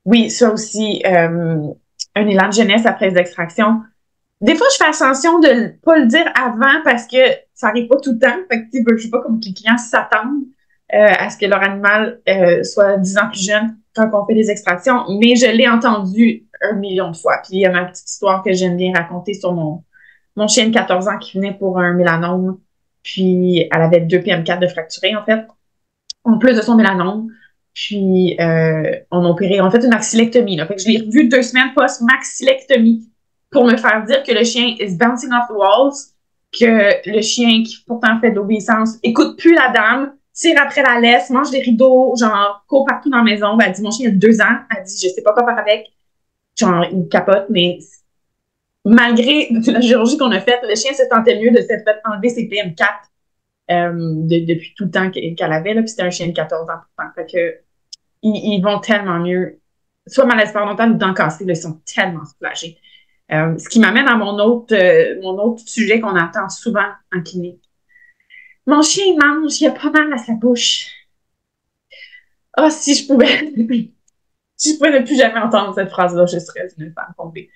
Oui, ça aussi, un élan de jeunesse après les extractions. Des fois, je fais attention de ne pas le dire avant parce que ça n'arrive pas tout le temps. Fait que, je ne veux pas comme que les clients s'attendent à ce que leur animal soit 10 ans plus jeune quand on fait des extractions. Mais je l'ai entendu 1 million de fois. Puis, il y a ma petite histoire que j'aime bien raconter sur mon chien de 14 ans qui venait pour un mélanome. Puis, elle avait 2 PM4 de fracturé, en fait, en plus de son mélanome. Puis, on a opéré, on a fait une maxillectomie. Là. Fait que je l'ai revu 2 semaines post-maxillectomie pour me faire dire que le chien is bouncing off the walls, que le chien qui pourtant fait de l'obéissance écoute plus la dame, tire après la laisse, mange des rideaux, genre, court partout dans la maison. Ben, elle dit, mon chien il a 2 ans. Elle dit, je sais pas quoi faire avec. Genre, il capote, mais malgré la chirurgie qu'on a faite, le chien se sentait mieux de s'être fait enlever ses PM4 depuis tout le temps qu'elle avait, là, puis c'était un chien de 14 ans pourtant. Fait que, ils vont tellement mieux. Soit maladie parodontale ou dents cassées, là, ils sont tellement soulagés. Ce qui m'amène à mon autre sujet qu'on entend souvent en clinique. Mon chien, il mange, il a pas mal à sa bouche. Ah, si je pouvais ne plus jamais entendre cette phrase-là, je serais une femme tombée.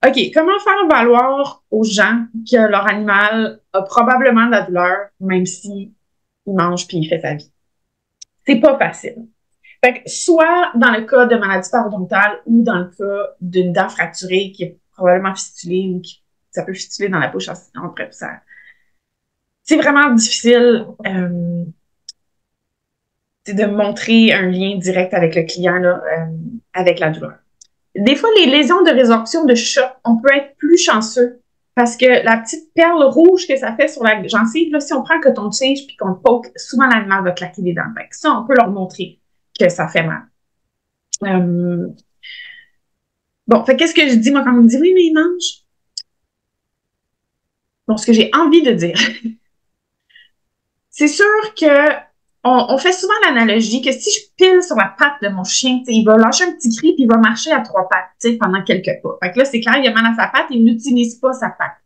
OK, comment faire valoir aux gens que leur animal a probablement de la douleur, même s'il mange puis il fait sa vie? C'est pas facile. Fait que soit dans le cas de maladie parodontale ou dans le cas d'une dent fracturée qui est probablement fistulée ou ça peut fistuler dans la bouche après ça. C'est vraiment difficile de montrer un lien direct avec le client là, avec la douleur. Des fois, les lésions de résorption de choc, on peut être plus chanceux parce que la petite perle rouge que ça fait sur la gencive, là, si on prend un coton-tige puis qu'on le poke, souvent l'animal va claquer des dents. Fait que ça, on peut leur montrer que ça fait mal. Bon, fait qu'est-ce que je dis, moi, quand on me dit, oui, mais il mange? Bon, ce que j'ai envie de dire, c'est sûr que on fait souvent l'analogie que si je pile sur la patte de mon chien, il va lâcher un petit cri puis il va marcher à 3 pattes pendant quelques pas. Fait que là, c'est clair, il a mal à sa patte et il n'utilise pas sa patte.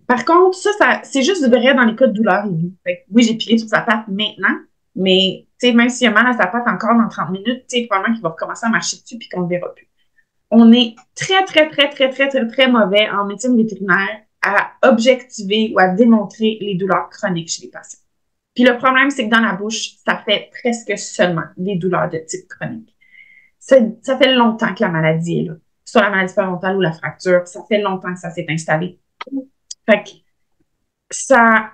Par contre, ça c'est juste vrai dans les cas de douleur aiguë. Oui, j'ai pilé sur sa patte maintenant, mais même s'il a mal à sa patte encore dans 30 minutes, probablement qu'il va recommencer à marcher dessus puis qu'on ne le verra plus. On est très, très, très, très, très, très, très mauvais en médecine vétérinaire à objectiver ou à démontrer les douleurs chroniques chez les patients. Puis le problème, c'est que dans la bouche, ça fait presque seulement des douleurs de type chronique. Ça fait longtemps que la maladie est là. Soit la maladie parodontale ou la fracture, ça fait longtemps que ça s'est installé. Fait que ça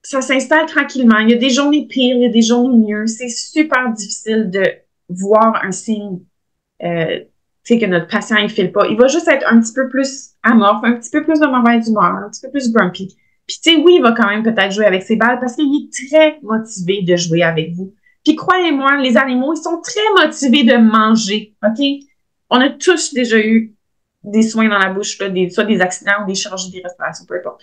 s'installe tranquillement. Il y a des journées pires, il y a des journées mieux. C'est super difficile de voir un signe que notre patient ne file pas. Il va juste être un petit peu plus amorphe, un petit peu plus de mauvaise humeur, un petit peu plus grumpy. Puis, oui, il va quand même peut-être jouer avec ses balles parce qu'il est très motivé de jouer avec vous. Puis, croyez-moi, les animaux, ils sont très motivés de manger, OK? On a tous déjà eu des soins dans la bouche, là, soit des accidents ou des chirurgies des respirations, peu importe.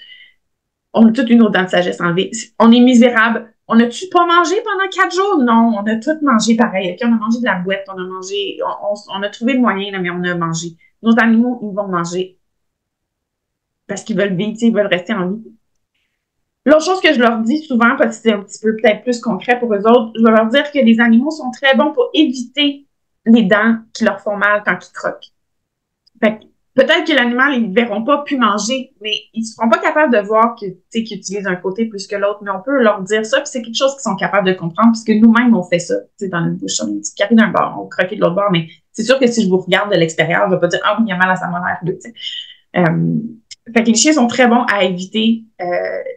On a toute une autre dent de sagesse enlevée. On est misérable. On n'a-tu pas mangé pendant 4 jours? Non, on a tout mangé pareil. Okay? On a mangé de la boîte, on a trouvé le moyen, là, mais on a mangé. nos animaux, ils vont manger parce qu'ils veulent vivre, ils veulent rester en vie. L'autre chose que je leur dis souvent, parce que c'est un petit peu peut-être plus concret pour eux autres, je vais leur dire que les animaux sont très bons pour éviter les dents qui leur font mal quand ils croquent. Fait que peut-être que l'animal, ils ne verront pas plus manger, mais ils ne seront pas capables de voir que, qu'ils utilisent un côté plus que l'autre. Mais on peut leur dire ça, puis c'est quelque chose qu'ils sont capables de comprendre, puisque nous-mêmes, on fait ça, dans notre bouche. On a une petite carie d'un bord, on croquait de l'autre bord, mais c'est sûr que si je vous regarde de l'extérieur, je ne vais pas dire, ah, il y a mal à sa molaire, fait que les chiens sont très bons à éviter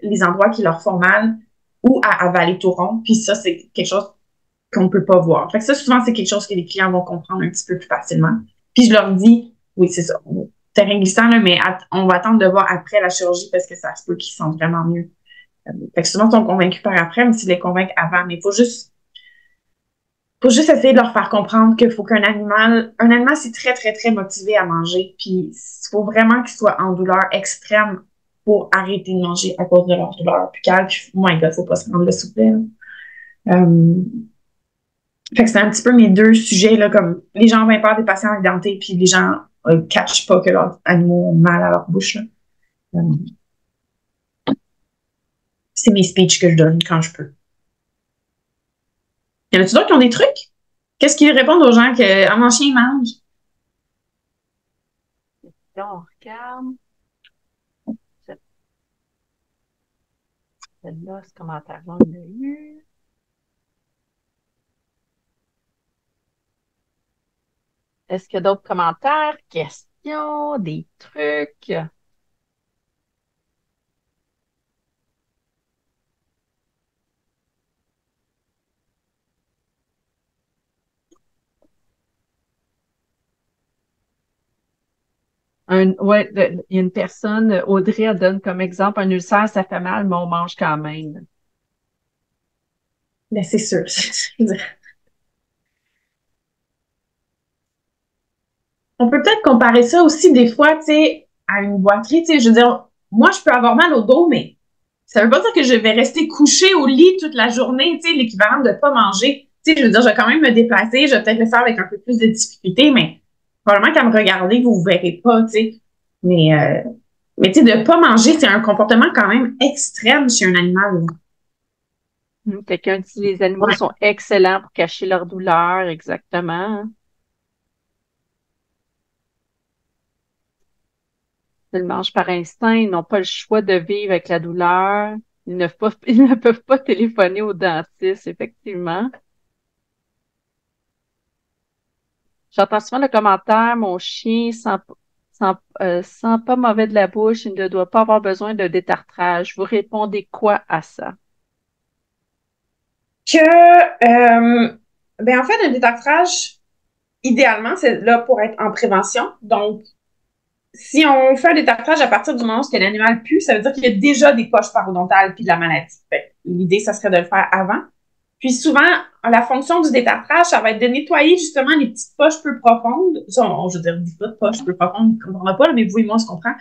les endroits qui leur font mal ou à avaler tout rond. Puis ça, c'est quelque chose qu'on ne peut pas voir. Fait que ça, souvent, c'est quelque chose que les clients vont comprendre un petit peu plus facilement. Puis je leur dis, oui, c'est ça, terrain glissant, là, mais on va attendre de voir après la chirurgie parce que ça se peut qu'ils se sentent vraiment mieux. Fait que souvent, ils sont convaincus par après, mais s'ils les convainquent avant. Mais il faut juste essayer de leur faire comprendre qu'il faut un animal, c'est très, très, très motivé à manger. Puis, il faut vraiment qu'il soit en douleur extrême pour arrêter de manger à cause de leur douleur buccale. Puis, oh my God, faut pas se prendre le soufflet. Fait que c'est un petit peu mes deux sujets, là, comme les gens ont bien peur des patients édentés, puis les gens catchent pas que leurs animaux ont mal à leur bouche, là. C'est mes speeches que je donne quand je peux. Y en a-tu d'autres qui ont des trucs? Qu'est-ce qu'ils répondent aux gens que mon chien mange? Là, on regarde. Celle-là, ce commentaire-là, on l'a eu. Est-ce qu'il y a d'autres commentaires, questions, des trucs? Ouais, il y a une personne, Audrey, elle donne comme exemple, un ulcère, ça fait mal, mais on mange quand même. Ben, c'est sûr. On peut peut-être comparer ça aussi des fois, tu sais, à une boiterie, tu sais, je veux dire, moi, je peux avoir mal au dos, mais ça veut pas dire que je vais rester couchée au lit toute la journée, tu sais, l'équivalent de pas manger. Tu sais, je veux dire, je vais quand même me déplacer, je vais peut-être le faire avec un peu plus de difficulté, mais probablement qu'à me regarder, vous verrez pas, tu sais. Mais tu sais, de pas manger, c'est un comportement quand même extrême chez un animal. Quelqu'un dit les animaux Ouais. sont excellents pour cacher leur douleur, exactement. Ils mangent par instinct, ils n'ont pas le choix de vivre avec la douleur. Ils ne peuvent pas téléphoner au dentiste, effectivement. J'entends souvent le commentaire, mon chien sent pas mauvais de la bouche, il ne doit pas avoir besoin de détartrage. Vous répondez quoi à ça? Ben en fait, un détartrage, idéalement, c'est là pour être en prévention. Donc, si on fait un détartrage à partir du moment où l'animal pue, ça veut dire qu'il y a déjà des poches parodontales puis de la maladie. L'idée, ça serait de le faire avant. Puis souvent, la fonction du détartrage, ça va être de nettoyer justement les petites poches peu profondes. Ça, je veux dire, dis pas de poches peu profondes, on ne comprendra pas, mais vous et moi, on se comprend.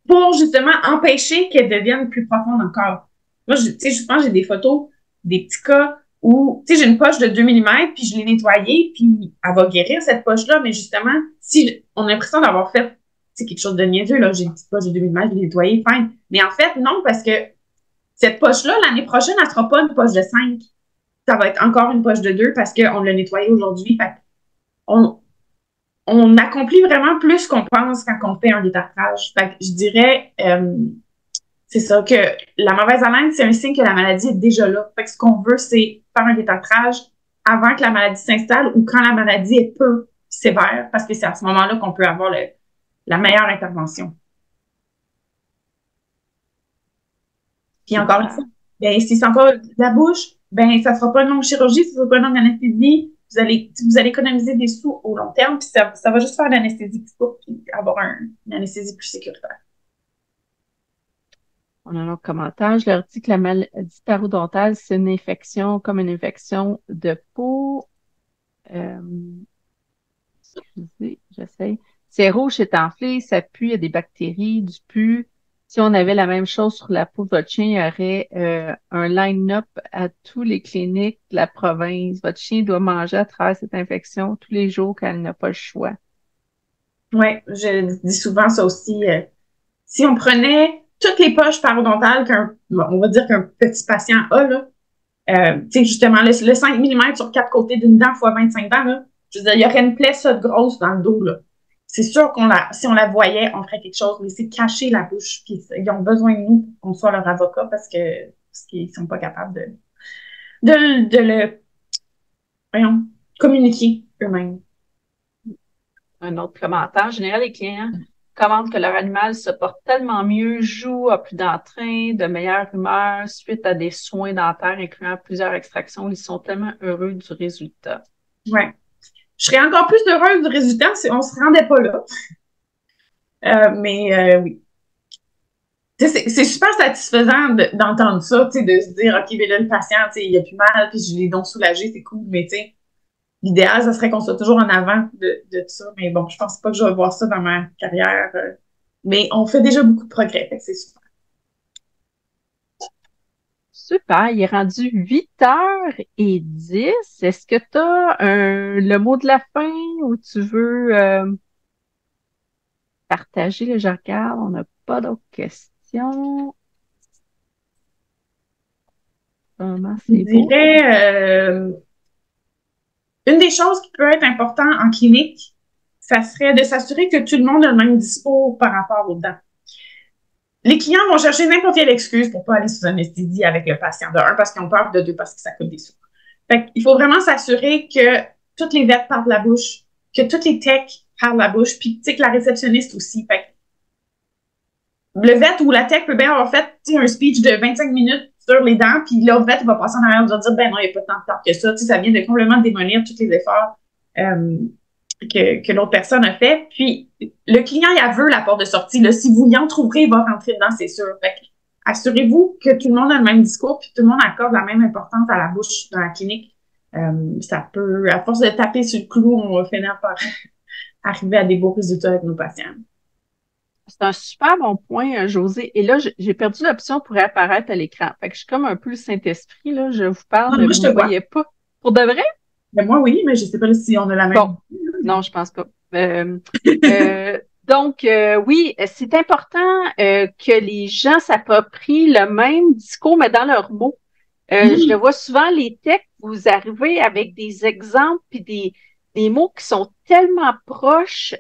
Pour justement empêcher qu'elles deviennent plus profondes encore. Moi, tu sais, je pense que j'ai des photos, des petits cas où, tu sais, j'ai une poche de 2 mm, puis je l'ai nettoyée, puis elle va guérir, cette poche-là, mais justement, si on a l'impression d'avoir fait, c'est quelque chose de niaiseux, là, j'ai une petite poche de 2 mm, je l'ai nettoyée, fine. Mais en fait, non, parce que cette poche-là, l'année prochaine, elle sera pas une poche de 5. Ça va être encore une poche de 2 parce qu'on l'a nettoyée aujourd'hui. Fait on accomplit vraiment plus qu'on pense quand on fait un détartrage. Fait que je dirais, c'est ça, que la mauvaise haleine, c'est un signe que la maladie est déjà là. Fait que ce qu'on veut, c'est faire un détartrage avant que la maladie s'installe ou quand la maladie est peu sévère, parce que c'est à ce moment-là qu'on peut avoir la meilleure intervention. Puis encore une fois, ben, s'il sent pas la bouche, ben, ça sera pas une longue chirurgie, ça sera pas une longue anesthésie. Vous allez économiser des sous au long terme, puis ça va juste faire l'anesthésie plus courte, puis avoir une anesthésie plus sécuritaire. On a un autre commentaire. Je leur dis que la maladie parodontale, c'est une infection comme une infection de peau. Excusez, j'essaie. C'est rouge, c'est enflé, ça pue, il y a des bactéries, du pus. Si on avait la même chose sur la peau de votre chien, il y aurait un line-up à tous les cliniques de la province. Votre chien doit manger à travers cette infection tous les jours quand il n'a pas le choix. Ouais, je dis souvent ça aussi. Si on prenait toutes les poches parodontales on va dire qu'un petit patient a, là, tu sais, justement, le 5 mm sur 4 côtés d'une dent fois 25 dents, là, je veux dire, il y aurait une plaie ça de grosse dans le dos, là. C'est sûr si on la voyait, on ferait quelque chose, mais c'est cacher la bouche. Puis ils ont besoin de nous pour qu'on soit leur avocat parce qu'ils sont pas capables de le, voyons, communiquer eux-mêmes. Un autre commentaire. En général, les clients commentent que leur animal se porte tellement mieux, joue, a plus d'entrain, de meilleure humeur suite à des soins dentaires incluant plusieurs extractions. Ils sont tellement heureux du résultat. Ouais. Je serais encore plus heureuse du résultat si on se rendait pas là. Oui. C'est super satisfaisant d'entendre ça, de se dire, OK, mais là, le patient, il a plus mal, puis je l'ai donc soulagé, c'est cool, mais l'idéal, ça serait qu'on soit toujours en avant de ça. Mais bon, je pense pas que je vais voir ça dans ma carrière. Mais on fait déjà beaucoup de progrès, fait que c'est super. Super, il est rendu 8h10. Est-ce que tu as le mot de la fin ou tu veux partager? Je regarde, on n'a pas d'autres questions. Vraiment, Je c'est beau. dirais, une des choses qui peut être importante en clinique, ça serait de s'assurer que tout le monde a le même discours par rapport aux dents. Les clients vont chercher n'importe quelle excuse pour pas aller sous anesthésie avec le patient. De un, parce qu'ils ont peur, de deux, parce que ça coûte des sous. Fait il faut vraiment s'assurer que toutes les vêtements parlent de la bouche, que toutes les techs parlent de la bouche, puis que la réceptionniste aussi. Fait le vet ou la tech peut bien avoir fait un speech de 25 minutes sur les dents, puis l'autre vet va passer en arrière et va dire ben non, il n'y a pas tant de temps que ça. Ça vient de complètement démolir tous les efforts que l'autre personne a fait. Puis le client, il veut la porte de sortie. Là. Si vous y en trouverez, il va rentrer dedans, c'est sûr. Fait assurez-vous que tout le monde a le même discours, puis tout le monde accorde la même importance à la bouche dans la clinique. Ça peut, à force de taper sur le clou, on va finir par arriver à des beaux résultats avec nos patients. C'est un super bon point, José. Et là, j'ai perdu l'option pour apparaître à l'écran. Fait que je suis comme un peu le Saint-Esprit, là. Je vous parle, mais vous ne voyez pas. Pour de vrai? Ben moi, oui, mais je ne sais pas si on a la même. Bon. Non, je pense pas. Donc, oui, c'est important que les gens s'approprient le même discours, mais dans leurs mots. Je le vois souvent, les techs, vous arrivez avec des exemples puis des mots qui sont tellement proches.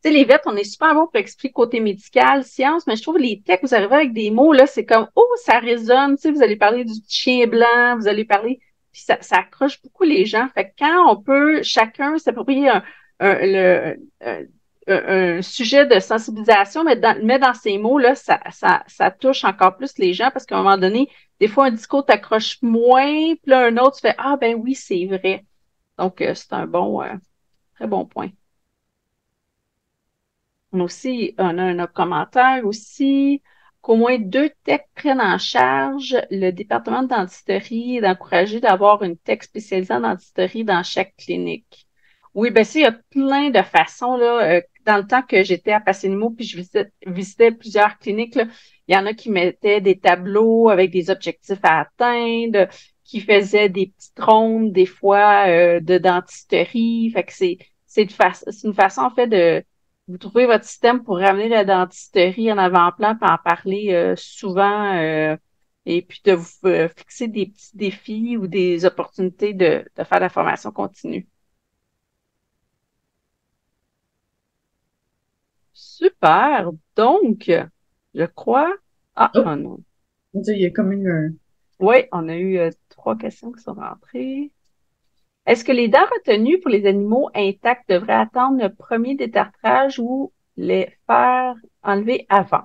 Tu sais, les vêtres, on est super bon pour expliquer côté médical, science, mais je trouve les techs, vous arrivez avec des mots, là, c'est comme, oh, ça résonne, tu sais, vous allez parler du chien blanc, vous allez parler, puis ça accroche beaucoup les gens. Fait que quand on peut chacun s'approprier un sujet de sensibilisation, mais dans ces mots-là, ça touche encore plus les gens parce qu'à un moment donné, des fois, un discours t'accroche moins, puis là, un autre, tu fais, ah, ben oui, c'est vrai. Donc, c'est un très bon point. On a un commentaire aussi qu'au moins 2 techs prennent en charge le département de dentisterie et d'encourager d'avoir une tech spécialisée en dentisterie dans chaque clinique. Oui, ben il y a plein de façons, là. Dans le temps que j'étais à Passanimo, puis je visitais plusieurs cliniques, là, il y en a qui mettaient des tableaux avec des objectifs à atteindre, qui faisaient des petites rondes, des fois, de dentisterie. Fait que c'est une façon, en fait, de vous trouvez votre système pour ramener la dentisterie en avant-plan et en parler souvent et puis de vous fixer des petits défis ou des opportunités de faire de la formation continue. Super. Donc, je crois... oh non. Il y a comme une... Oui, on a eu 3 questions qui sont rentrées. Est-ce que les dents retenues pour les animaux intacts devraient attendre le premier détartrage ou les faire enlever avant?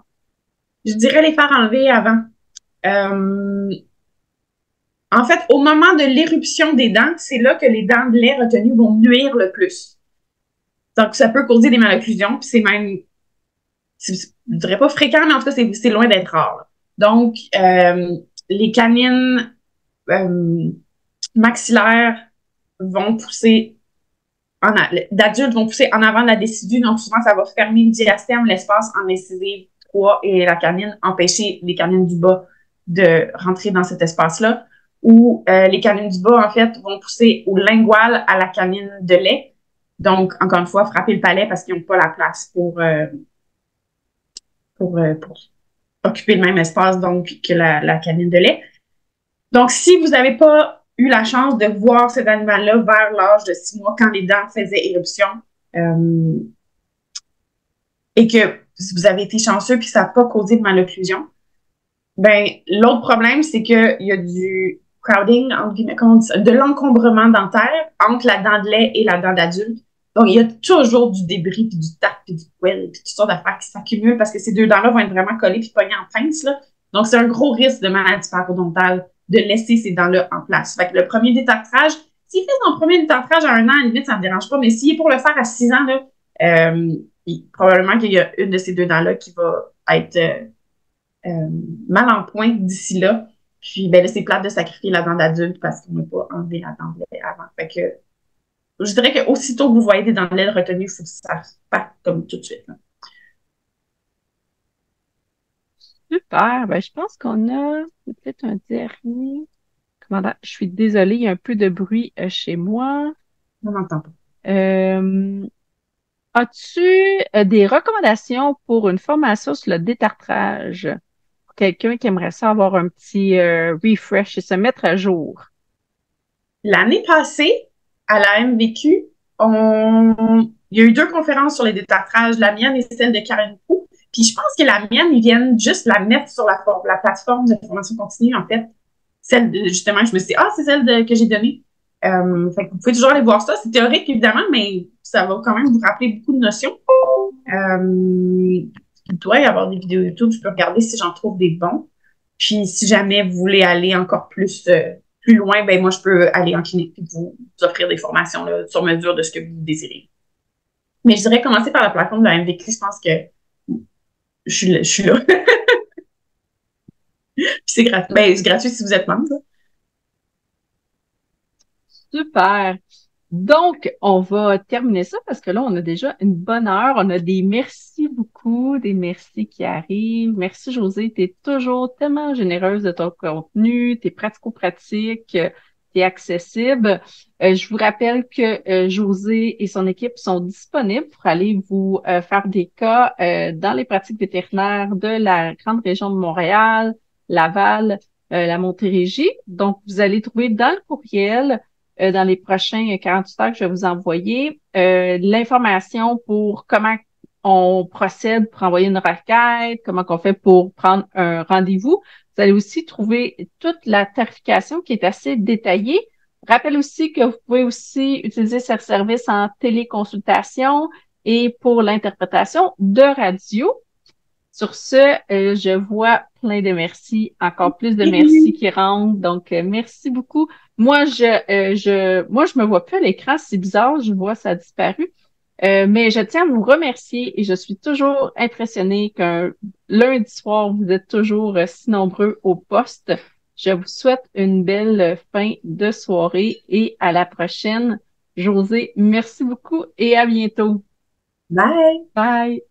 Je dirais les faire enlever avant. En fait, au moment de l'éruption des dents, c'est là que les dents de lait retenues vont nuire le plus. Donc, ça peut causer des malocclusions, puis c'est même, je dirais pas fréquent, mais en tout cas, c'est loin d'être rare. Là. Donc, les canines maxillaires vont pousser d'adultes vont pousser en avant de la décidue, donc souvent ça va fermer le diastème, l'espace en incisive 3 et la canine, empêcher les canines du bas de rentrer dans cet espace-là, ou les canines du bas, en fait, vont pousser au lingual à la canine de lait, Donc, encore une fois, frapper le palais parce qu'ils n'ont pas la place pour occuper le même espace donc que la canine de lait. Donc, si vous n'avez pas eu la chance de voir cet animal-là vers l'âge de 6 mois quand les dents faisaient éruption et que vous avez été chanceux puis ça n'a pas causé de malocclusion, ben l'autre problème, c'est qu'il y a du crowding, entre guillemets, comment on dit ça, de l'encombrement dentaire entre la dent de lait et la dent d'adulte. Donc, il y a toujours du débris, puis du tape, puis du poil, puis toutes sortes d'affaires qui s'accumulent parce que ces deux dents-là vont être vraiment collées puis pognées en pince, là. Donc, c'est un gros risque de maladie parodontale de laisser ces dents-là en place. Fait que le premier détartrage, s'il fait son premier détartrage à 1 an, à la limite, ça ne me dérange pas, mais s'il est pour le faire à 6 ans, là, probablement qu'il y a une de ces deux dents-là qui va être mal en point d'ici là. Puis, ben là, c'est plate de sacrifier la dent d'adulte parce qu'on n'a pas enlevé la dent de lait avant. Fait que, je dirais qu'aussitôt que vous voyez des dents de lait retenues, il faut que ça se fasse comme tout de suite, là. Super. Ben, je pense qu'on a peut-être un dernier. Commandant, je suis désolée, il y a un peu de bruit chez moi. On n'entend pas. As-tu des recommandations pour une formation sur le détartrage? Pour quelqu'un qui aimerait ça avoir un petit refresh et se mettre à jour. L'année passée, à la MVQ, il y a eu 2 conférences sur les détartrages, la mienne et celle de Karen Pou. Puis je pense que la mienne, ils viennent juste la mettre sur la plateforme de formation continue, en fait. Celle justement, je me suis dit, c'est celle que j'ai donnée. Fait que vous pouvez toujours aller voir ça. C'est théorique, évidemment, mais ça va quand même vous rappeler beaucoup de notions. Il doit y avoir des vidéos YouTube, je peux regarder si j'en trouve des bons. Puis si jamais vous voulez aller encore plus loin, ben moi, je peux aller en clinique et vous offrir des formations là, sur mesure de ce que vous désirez. Mais je dirais commencer par la plateforme de la MVQ, je pense que je suis là. Puis c'est gratuit. Ben, c'est gratuit si vous êtes membre. Là. Super. Donc, on va terminer ça parce que là, on a déjà une bonne heure. On a des merci beaucoup, des merci qui arrivent. Merci, Josée. Tu es toujours tellement généreuse de ton contenu. Tu es pratico-pratique, tu es accessible. Je vous rappelle que Josée et son équipe sont disponibles pour aller vous faire des cas dans les pratiques vétérinaires de la grande région de Montréal, Laval, la Montérégie. Donc, vous allez trouver dans le courriel dans les prochains 48 heures que je vais vous envoyer, l'information pour comment on procède pour envoyer une requête, comment on fait pour prendre un rendez-vous. Vous allez aussi trouver toute la tarification qui est assez détaillée. Rappelle aussi que vous pouvez aussi utiliser ce service en téléconsultation et pour l'interprétation de radio. Sur ce, je vois plein de merci, encore plus de merci qui rentrent. Donc, merci beaucoup. Moi, je me vois plus à l'écran. C'est bizarre, je vois ça a disparu. Mais je tiens à vous remercier et je suis toujours impressionnée qu'un lundi soir, vous êtes toujours si nombreux au poste. Je vous souhaite une belle fin de soirée et à la prochaine. Josée, merci beaucoup et à bientôt. Bye! Bye!